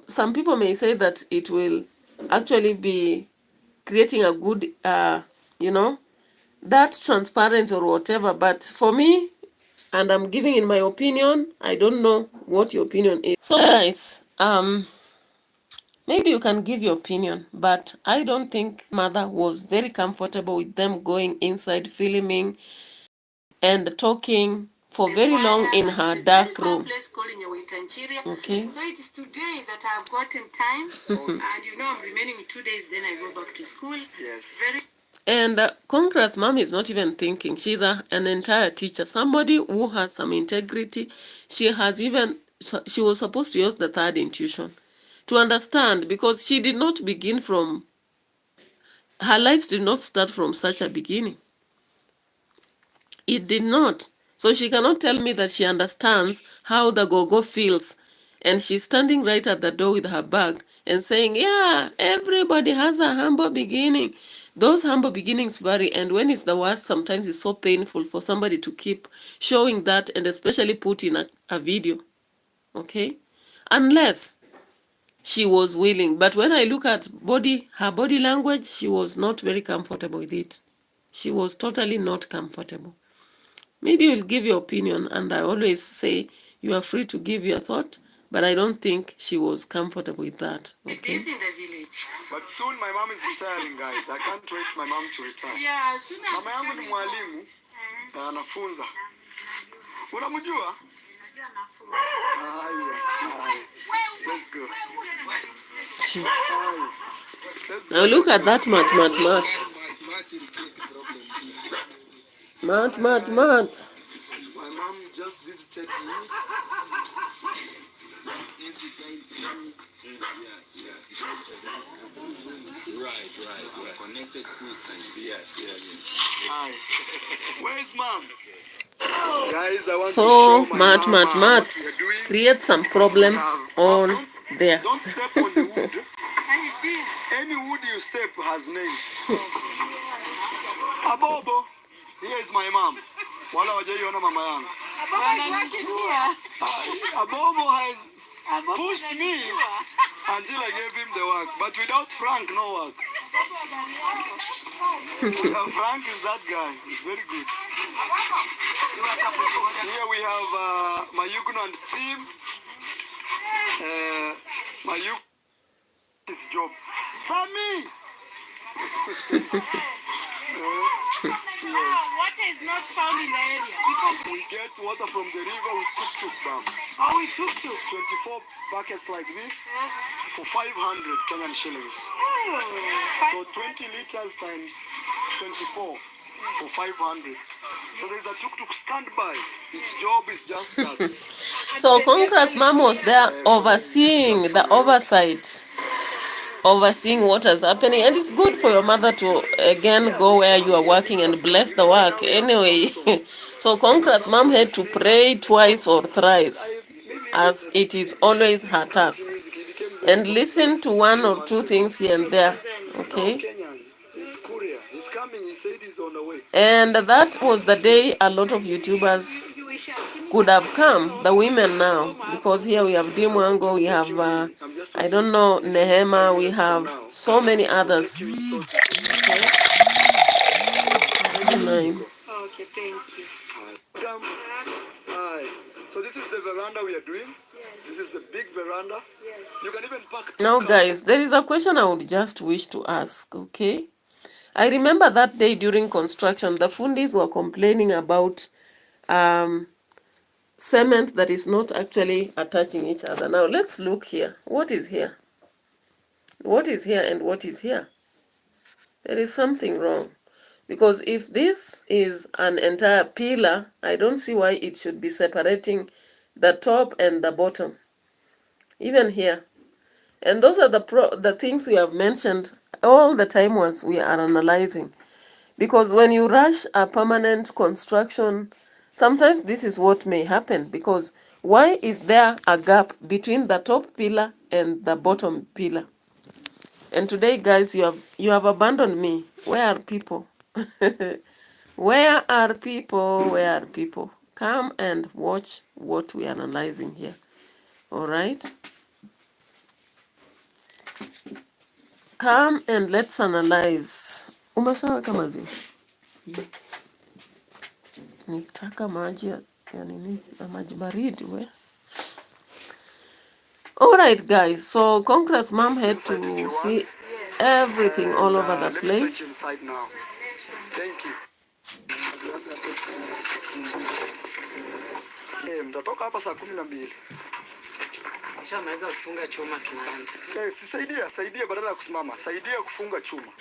some people may say that it will actually be creating a good, that transparent or whatever. But for me, and I'm giving in my opinion, I don't know what your opinion is. So guys, maybe you can give your opinion, but I don't think mother was very comfortable with them going inside filming and talking for very long in her dark room. Okay. So it is today that I've gotten time, and you know I'm remaining 2 days, then I go back to school. Yes. And Congress mom is not even thinking. She's an entire teacher, somebody who has some integrity. She was supposed to use the third intuition to understand, because she did not begin from, her life did not start from such a beginning. It did not. So she cannot tell me that she understands how the gogo feels, and she's standing right at the door with her bag and saying, yeah, everybody has a humble beginning. Those humble beginnings vary, and when it's the worst, sometimes it's so painful for somebody to keep showing that, and especially put in a video. Okay? Unless she was willing. But when I look at her body language, she was not very comfortable with it. She was totally not comfortable. Maybe you'll give your opinion, and I always say you are free to give your thought, but I don't think she was comfortable with that. Okay? It is in the village. But soon my mom is retiring, guys. I can't wait my mom to retire. Yeah, soon as Mama yangu ni mwalimu, anafunza. Unamjua? Let's go. Now look at that mat. Mat. My mom just visited me. Right. Connected to yes. Hi. Where is mom? Guys, I want So, to show my mom mat, what we are doing. create some problems on there. Don't step on the wood. Any wood you step has names. Abobo, here is my mom. Wala wajaiona mama yangu. Abobo has pushed me until I gave him the work. But without Frank, no work. Frank is that guy. He's very good. Here we have Mayukuno and team. Mayukuno his job. Sammy! Water is not found in the area. We get water from the river with tuk-tuk dam. Oh, we took to. 24 buckets like this Yes. for 500 Kenyan shillings. Oh. So 20 liters times 24 for 500. So there's a tuk-tuk standby. Its job is just that. So Conqueror's mom was there overseeing the overseeing what is happening, and it's good for your mother to again go where you are working and bless the work anyway. So Conqueror's mom had to pray twice or thrice, as it is always her task, and listen to one or two things here and there, okay? Kenyan, he's courier. He's coming. He said he's on the way. And that was the day a lot of YouTubers could have come, the women now, because here we have Dimwango, we have, I don't know, Nehema, we have so many others. Okay, thank you. Come. Hi. So this is the veranda we are doing. This is the big veranda. You can even park two Now cars. guys, there is a question I would just wish to ask, okay? I remember that day during construction, the Fundis were complaining about cement that is not actually attaching each other. Now let's look here. What is here? What is here and what is here? There is something wrong. Because if this is an entire pillar, I don't see why it should be separating the top and the bottom. Even here. And those are the things we have mentioned all the time was we are analyzing. Because when you rush a permanent construction, sometimes this is what may happen. Because why is there a gap between the top pillar and the bottom pillar? And today, guys, you have abandoned me. Where are people? Where are people? Where are people? Come and watch what we are analyzing here. All right? Come and let's analyze. Umeshaweka maziwa? Nitaka maji ya nini? Na maji baridi we. All right, guys. So Conqueror's mom had to see everything all over the Let me take you place. inside now. Thank you. Mtatoka hapa saa 12. Shamaweza kufunga chuma tunaanza. Saidia badala ya kusimama. Saidia kufunga chuma.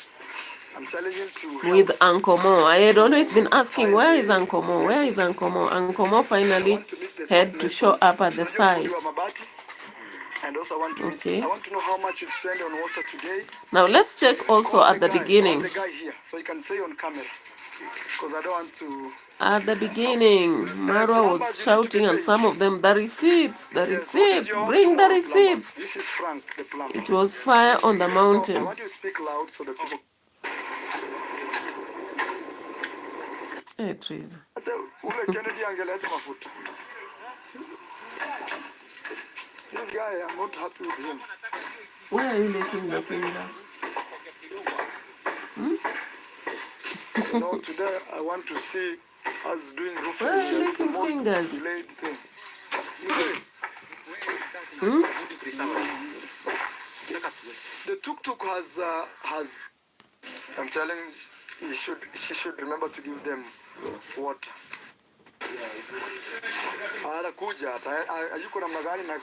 I'm telling him to With Uncle Mo. I had always been asking, where is Uncle Mo? Where is Uncle Mo? Uncle Mo finally had to show up at the site. And also I want to Okay. I want to know how much you spend on water today. Now let's check also at the beginning. The guy here, so you can say on camera. Because I don't want to. At the beginning, Marwa was shouting and some of them, the receipts, bring the receipts. This is Frank, the plumber. It was fire on the I mountain. want you to speak loud so the people. Hey, Teresa. Ule Kennedy angeleta mafuta. This guy, I'm not happy with him. Where are you making the fingers? You know, today I want to see us doing roofing. Where are you It's the making most fingers? delayed thing. The tuk-tuk has, I'm telling you, she should remember to give them water. Anakuja, ayuko namna gani na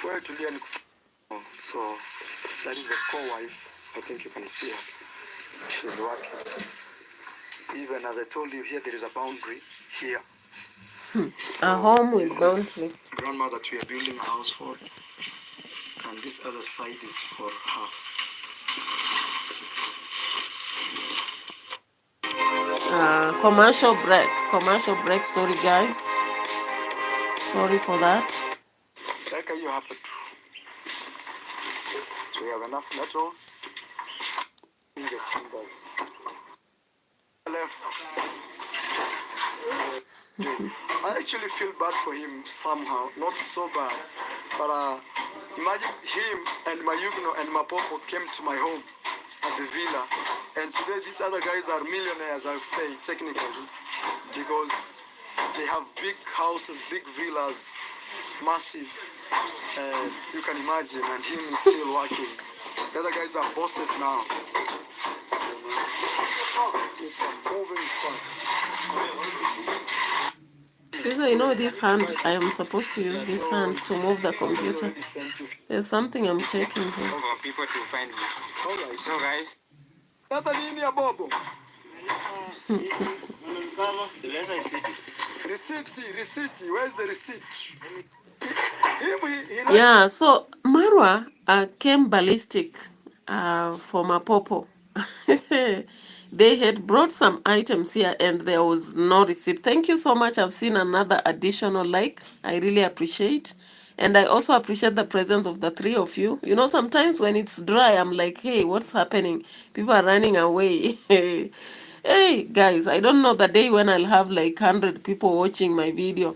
wewe tulia ni. So that is the co-wife. I think you can see her. She's working. Even as I told you here, there is a boundary here. A home with boundary. Grandma that we are building a house for. And this other side is for her. Commercial break, sorry guys. Sorry for that. Like you happen to. So we have enough metals. Left. I actually feel bad for him somehow, not so bad, but imagine him and Mayugno and Mapopo came to my home at the villa, and today these other guys are millionaires, I would say, technically, because they have big houses, big villas, massive, you can imagine, and him is still working. The other guys are bosses now. Moving fast. Lisa, you know this hand, I am supposed to use this hand to move the computer. There's something I'm checking here. For people to find me. So guys. Receipt. Where's the receipt? Yeah, so Marwa came ballistic for Mapopo. They had brought some items here and there was no receipt. Thank you so much. I've seen another additional like. I really appreciate. And I also appreciate the presence of the three of you. You know, sometimes when it's dry, I'm like, hey, what's happening? People are running away. Hey, guys, I don't know the day when I'll have like 100 people watching my video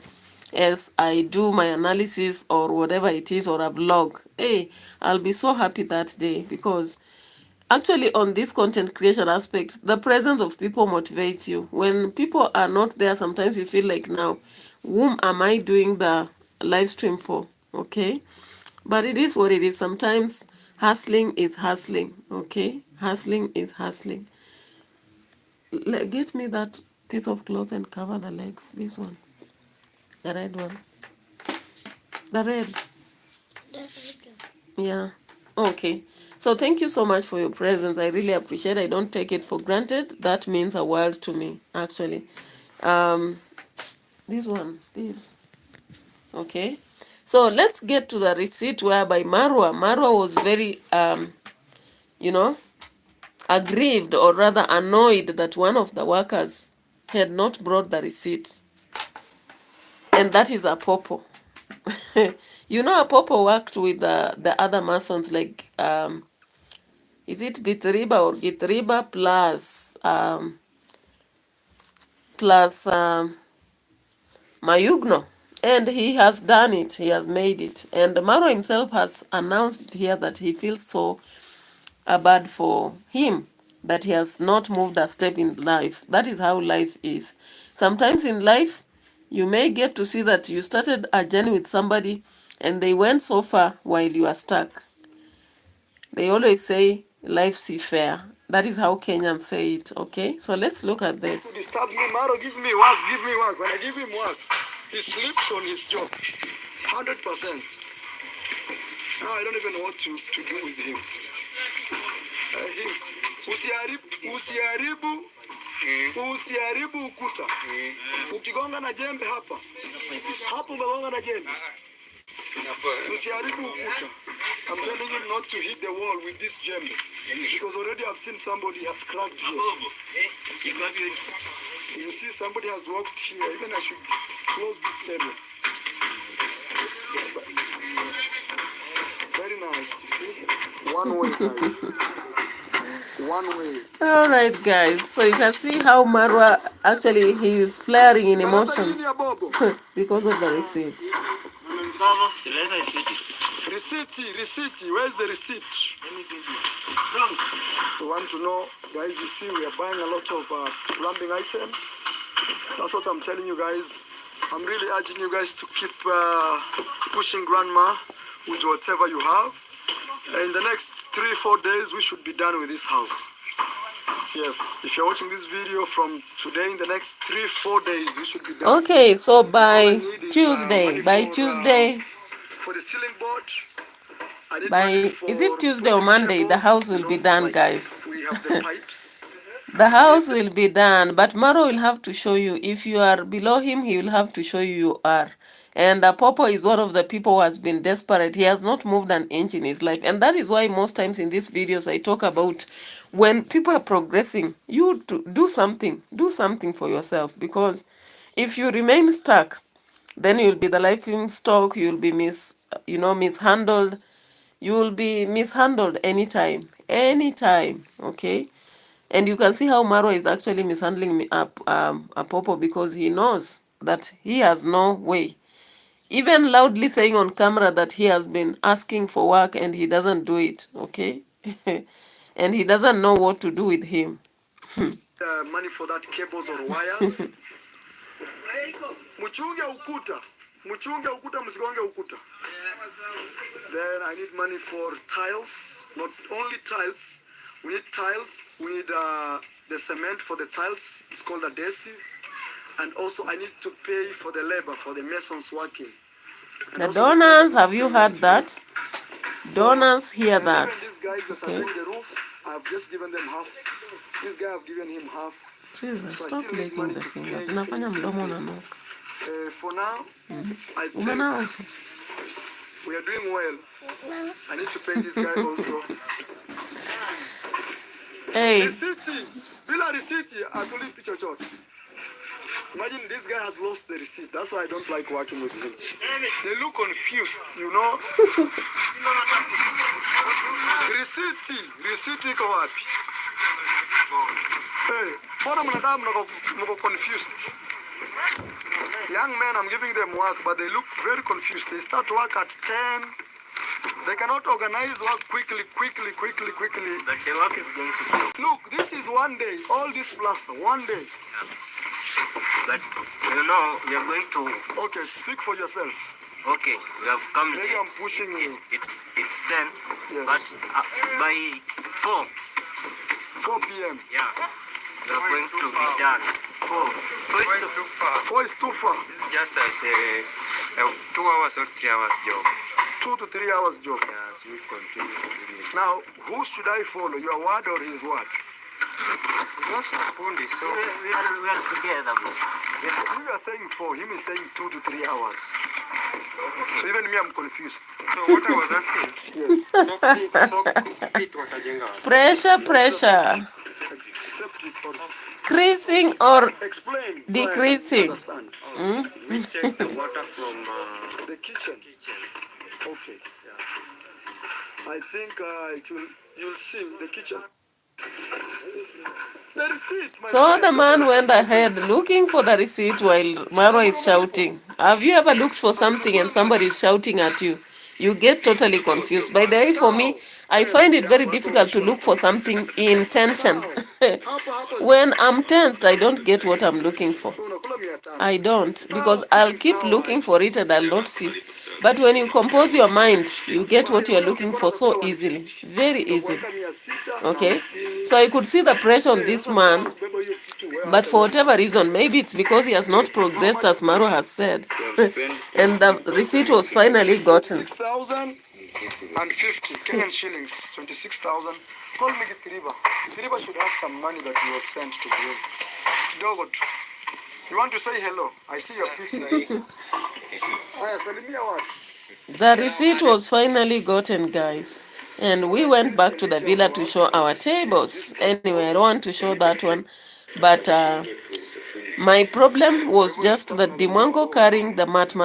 as I do my analysis or whatever it is, or a vlog. Hey, I'll be so happy that day, because actually on this content creation aspect, the presence of people motivates you. When people are not there, sometimes you feel like, now, whom am I doing the live stream for? Okay, but it is what it is. Sometimes hustling is hustling. Okay, hustling is hustling. Get me that piece of cloth and cover the legs. This one, the red one, the red. Yeah. Okay. So thank you so much for your presence. I really appreciate it. I don't take it for granted. That means a world to me, actually. This one, this. Okay. So let's get to the receipt whereby Marwa was very, you know, aggrieved, or rather annoyed, that one of the workers had not brought the receipt. And that is Apopo. You know, Apopo worked with the other Masons, like, is it Bitriba or Gitriba plus Mayugno. And he has done it. He has made it. And Maro himself has announced it here that he feels so bad for him that he has not moved a step in life. That is how life is. Sometimes in life, you may get to see that you started a journey with somebody and they went so far while you are stuck. They always say, life's fair. That is how Kenyans say it, okay? So let's look at this. Disturb me, Maro, give me work. When I give him work, he sleeps on his job. 100%. Now I don't even know what to do with him. Usiharibu ukuta. Ukigonga na jembe hapa. Hapo umegonga na jembe. Usiharibu ukuta. I'm telling him not to hit the wall with this jembe. Because already I've seen somebody has cracked here. You see, somebody has walked here. Even I should close this area. Very nice, you see? One way, guys. One way. All right, guys. So you can see how Marwa, actually, he is flaring in emotions because of the receipt. Receipt. Where's the receipt? You want to know, guys, you see, we are buying a lot of plumbing items. That's what I'm telling you guys. I'm really urging you guys to keep pushing grandma with whatever you have. In the next 3-4 days, we should be done with this house. Yes, if you're watching this video from today, in the next 3-4 days, we should be done. Okay, so by Tuesday, for the ceiling board, is it Tuesday or Monday, the house will be done, guys. We have the pipes. The house will be done, but Maro will have to show you. If you are below him, he will have to show you are. And Popo is one of the people who has been desperate. He has not moved an inch in his life. And that is why most times in these videos I talk about when people are progressing, you do something. Do something for yourself. Because if you remain stuck, then you'll be the laughing stock. You'll be mishandled. You will be mishandled anytime. anytime, okay? And you can see how Marwa is actually mishandling me Apopo, because he knows that he has no way. Even loudly saying on camera that he has been asking for work and he doesn't do it, okay? And he doesn't know what to do with him. Money for that cables or wires. Mchunge ukuta. Mchunge ukuta, msigonge ukuta. Then I need money for tiles. Not only tiles. We need tiles. We need the cement for the tiles. It's called adhesive. And also I need to pay for the labor, for the masons working. And the donors, have you heard that? So, Donors hear and that. even these guys that Okay. are doing the roof, I've just given them half. This guy, I've given him half. Please So I stop still need licking money the to fingers. pay. Inafanya mdomo unanuka. For now, I think Umena also. we are doing well. I need to pay this guy also. Hey. Receipt. Bila receipt, hatulipi chochote. Imagine this guy has lost the receipt. That's why I don't like working with him. They look confused, you know. Receipt iko wapi? Hey, mbona mnadam mko confused? Young men, I'm giving them work, but they look very confused. They start work at 10. They cannot organize work quickly. But the work is going to go. Look, this is one day. All this plaster, one day. But you know, we are going to. Okay, speak for yourself. Okay, we have come Maybe late. I'm pushing you. It's 10. Yes. But by 4. 4 p.m. Yeah, we are going to be done. 4. 4 is too far. 4 is too far. Just as a 2 hours or 3 hours job. 2 to 3 hours job. Yeah, we continue. Now, who should I follow? Your word or his word? Just Pundi, so we are together. You are saying 4, him is saying 2 to 3 hours. So even me, I'm confused. So what I was asking, Yes. Pressure. Accept it or Increasing or explain. decreasing. So I understand. we take the water from The kitchen. Okay. I think you'll see the kitchen. The receipt, my So friend. the man went ahead looking for the receipt while Marwa is shouting. Have you ever looked for something and somebody is shouting at you? You get totally confused. By the way, for me, I find it very difficult to look for something in tension. When I'm tensed, I don't get what I'm looking for. I don't, because I'll keep looking for it and I'll not see. But when you compose your mind, you get what you're looking for so easily, very easily. Okay, so I could see the pressure on this man, but for whatever reason, maybe it's because he has not progressed as Maro has said, and the receipt was finally gotten. 6,050 Kenyan shillings, 26,000. Call me Githiriba. Githiriba should have some money that he was sent to bring. Kidogo tu. You want to say hello? I see your PC. Aya, salimia watu. The receipt was finally gotten, guys. And we went back to the villa to show our tables. Anyway, I don't want to show that one. But my problem was just that Dimwango carrying the mat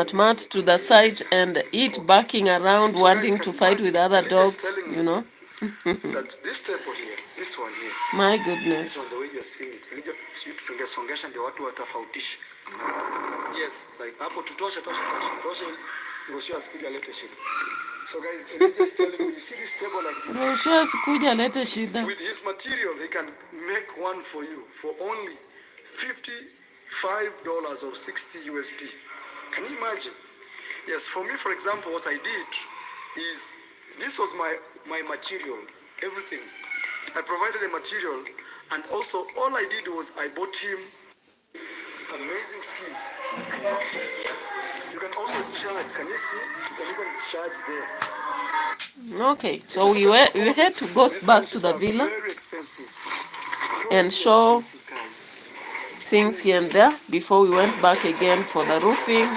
to the side and it backing around, wanting to fight with other dogs, you know. That this table here, this one here. My This goodness. one, the way you're seeing it. Ilija sijui tungesongesha ndio watu watofautishe. Yes, like hapo tutosha ndio sio asikuja lete shida. So guys, Elijah is telling me, you see this table like this? Roshua sikuja lete shida. With his material, he can make one for you for only $55 or 60 USD. Can you imagine? Yes, for me, for example, what I did is, this was my material, everything. I provided the material, and also all I did was I bought him amazing skills. You can also charge. Can you see? You can even charge there. Okay, so we had to go back to the villa Very expensive. and show things here and there before we went back again for the roofing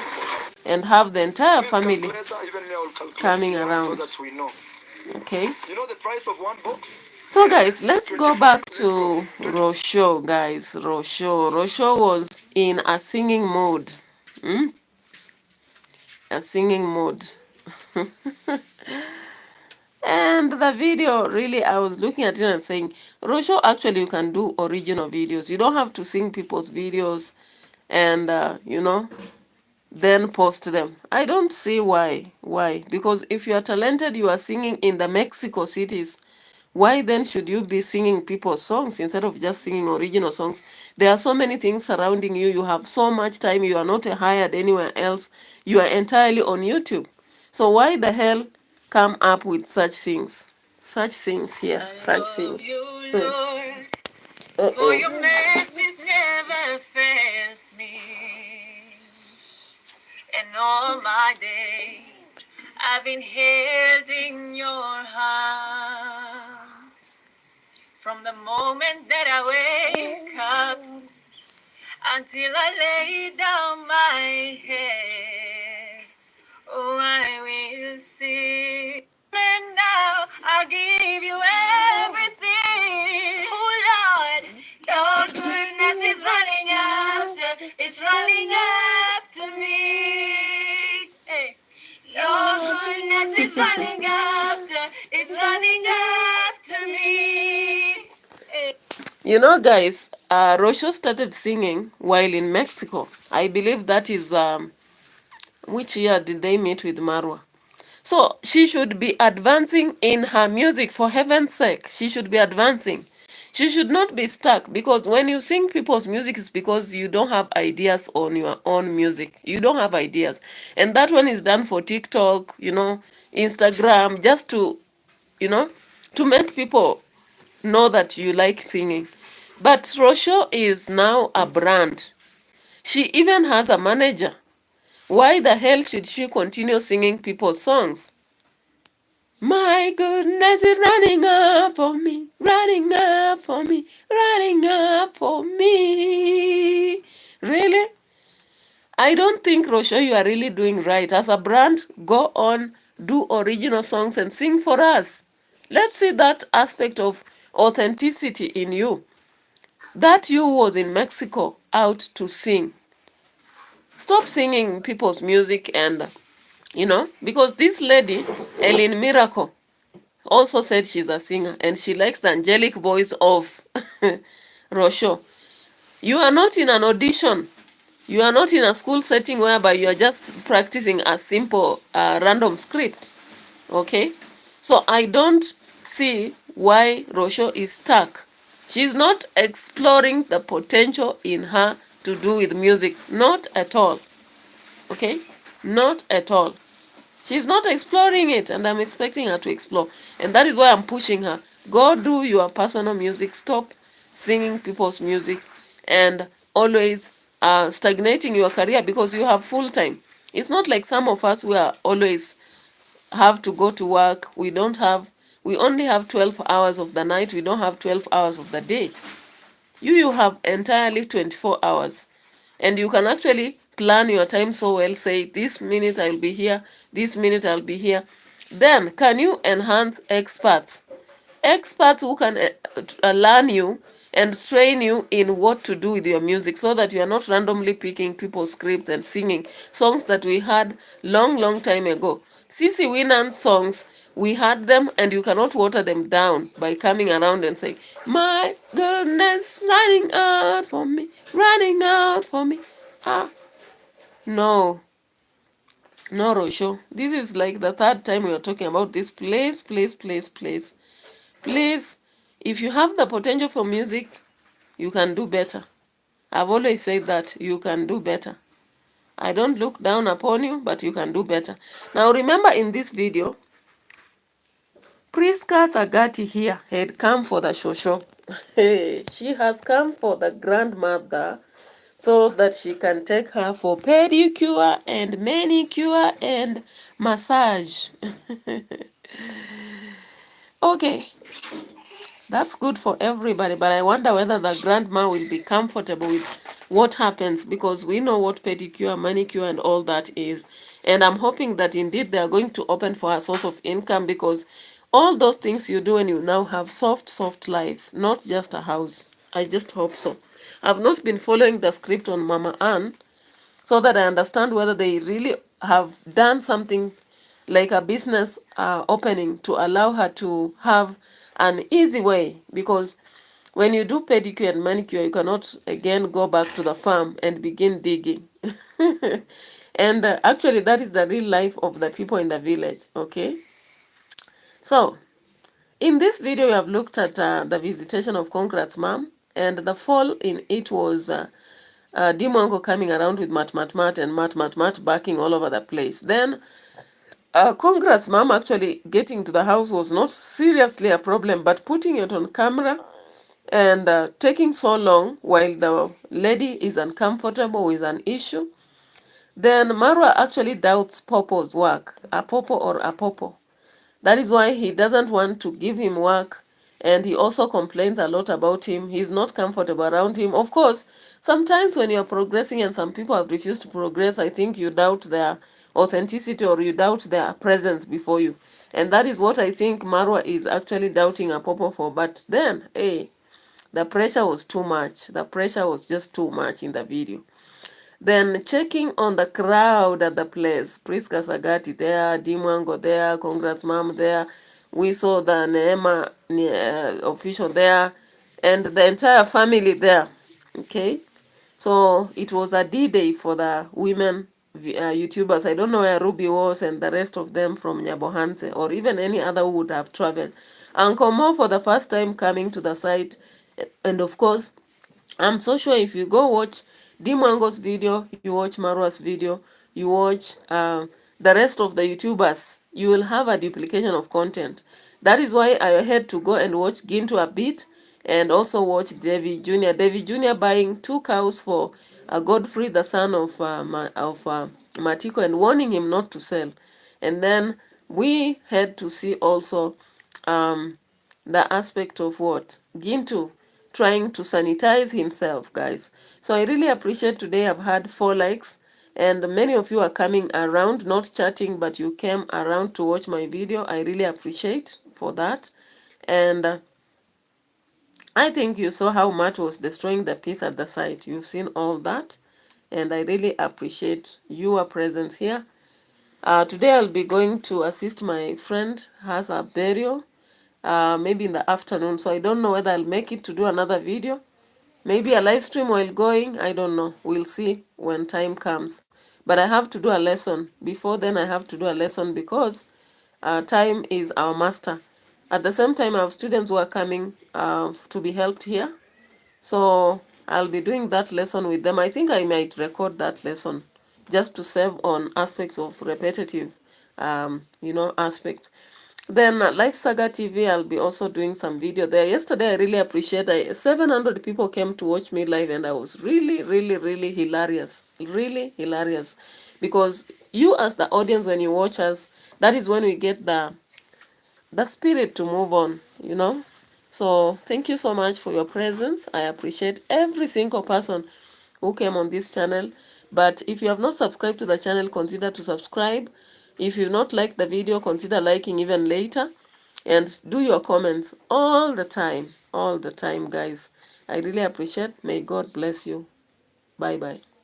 and have the entire family coming around. So that we know. Okay, You know the price of one box? so guys, let's go back to Rosho, guys. Rosho was in a singing mood. A singing mood. And the video, really, I was looking at it and saying, Rosho, actually, you can do original videos. You don't have to sing people's videos and, then post them. I don't see why. Why? Because if you are talented, you are singing in the Mexico cities. Why then should you be singing people's songs instead of just singing original songs? There are so many things surrounding you. You have so much time. You are not hired anywhere else. You are entirely on YouTube. So why the hell come up with such things? Such things here. Such things. For your mercies never fails me. And all my days I've been held in your heart. From the moment that I wake up until I lay down my head, oh, I will sing. And now I'll give you everything. Oh, Lord, your goodness is running after, it's running after me. Hey. Your goodness is running after, it's running after me. You know, guys, Rosho started singing while in Mexico. I believe that is, which year did they meet with Marwa? So she should be advancing in her music, for heaven's sake. She should be advancing. She should not be stuck, because when you sing people's music, it's because you don't have ideas on your own music. You don't have ideas. And that one is done for TikTok, Instagram, just to, to make people know that you like singing. But Rosho is now a brand. She even has a manager. Why the hell should she continue singing people's songs? My goodness is running up for me, running up for me, running up for me. Really? I don't think, Rosho, you are really doing right. As a brand, go on, do original songs and sing for us. Let's see that aspect of authenticity in you. That you was in Mexico out to sing. Stop singing people's music and, because this lady, Ellen Miracle, also said she's a singer and she likes the angelic voice of Rosho. You are not in an audition. You are not in a school setting whereby you are just practicing a simple random script. Okay? So I don't see why Rosho is stuck. She's not exploring the potential in her to do with music. Not at all. Okay? Not at all. She's not exploring it, and I'm expecting her to explore. And that is why I'm pushing her. Go do your personal music. Stop singing people's music and always stagnating your career because you have full time. It's not like some of us who are always have to go to work. We only have 12 hours of the night. We don't have 12 hours of the day. You have entirely 24 hours. And you can actually plan your time so well, say this minute I'll be here, this minute I'll be here. Then can you enhance experts? Experts who can learn you and train you in what to do with your music so that you are not randomly picking people's scripts and singing songs that we had long time ago. Sisi Winans songs, we had them and you cannot water them down by coming around and saying, my goodness, running out for me, running out for me. No, Rosho. This is like the third time we are talking about this. Please, if you have the potential for music, you can do better. I've always said that you can do better. I don't look down upon you, but you can do better. Now remember, in this video, Priska Sagati here had come for the shosho. She has come for the grandmother so that she can take her for pedicure and manicure and massage. Okay, that's good for everybody, but I wonder whether the grandma will be comfortable with what happens, because we know what pedicure, manicure and all that is. And I'm hoping that indeed they are going to open for a source of income, because all those things you do and you now have soft life, not just a house. I just hope so. I've not been following the script on Mama Ann so that I understand whether they really have done something like a business opening to allow her to have an easy way, because when you do pedicure and manicure, you cannot again go back to the farm and begin digging. And actually, that is the real life of the people in the village, okay? So, in this video, we have looked at the visitation of Conrad's mom, and the fall in it was Dimongo coming around with mat and mat barking all over the place. Then Conrad's mom actually getting to the house was not seriously a problem, but putting it on camera and taking so long while the lady is uncomfortable with an issue. Then Marwa actually doubts Popo's work, a Popo or a Popo. That is why he doesn't want to give him work, and he also complains a lot about him. He's not comfortable around him. Of course, sometimes when you're progressing and some people have refused to progress, I think you doubt their authenticity or you doubt their presence before you. And that is what I think Marwa is actually doubting a Popo for. But then, hey, the pressure was too much. The pressure was just too much in the video. Then checking on the crowd at the place, Priska Sagati there, Dimwango there, Congrats Mom there. We saw the Neema official there, and the entire family there. Okay, so it was a D-Day for the women YouTubers. I don't know where Ruby was and the rest of them from Nyabohanse, or even any other who would have traveled. Uncle Mo for the first time coming to the site, and of course, I'm so sure if you go watch Dimwango's video, you watch Marwa's video, you watch the rest of the YouTubers, you will have a duplication of content. That is why I had to go and watch Ginto a bit, and also watch Davy Jr. Davy Jr. buying 2 cows for Godfrey, the son of Matiko, and warning him not to sell. And then we had to see also the aspect of what? Ginto trying to sanitize himself, guys. So I really appreciate today I've had 4 likes, and many of you are coming around, not chatting, but you came around to watch my video. I really appreciate for that. And I think you saw how Matt was destroying the peace at the site. You've seen all that, and I really appreciate your presence here. Today I'll be going to assist my friend, has a burial, maybe in the afternoon. So I don't know whether I'll make it to do another video. Maybe a live stream while going. I don't know. We'll see when time comes. But I have to do a lesson. Before then, I have to do a lesson because time is our master. At the same time, I have students who are coming to be helped here. So I'll be doing that lesson with them. I think I might record that lesson just to save on aspects of repetitive, aspects. Then Life Saga TV, I'll be also doing some video there. Yesterday, I really appreciate 700 people came to watch me live, and I was really, really, really hilarious. Really hilarious. Because you as the audience, when you watch us, that is when we get the spirit to move on, So thank you so much for your presence. I appreciate every single person who came on this channel. But if you have not subscribed to the channel, consider to subscribe. If you not like the video, consider liking even later. And do your comments all the time, guys. I really appreciate. May God bless you. Bye-bye.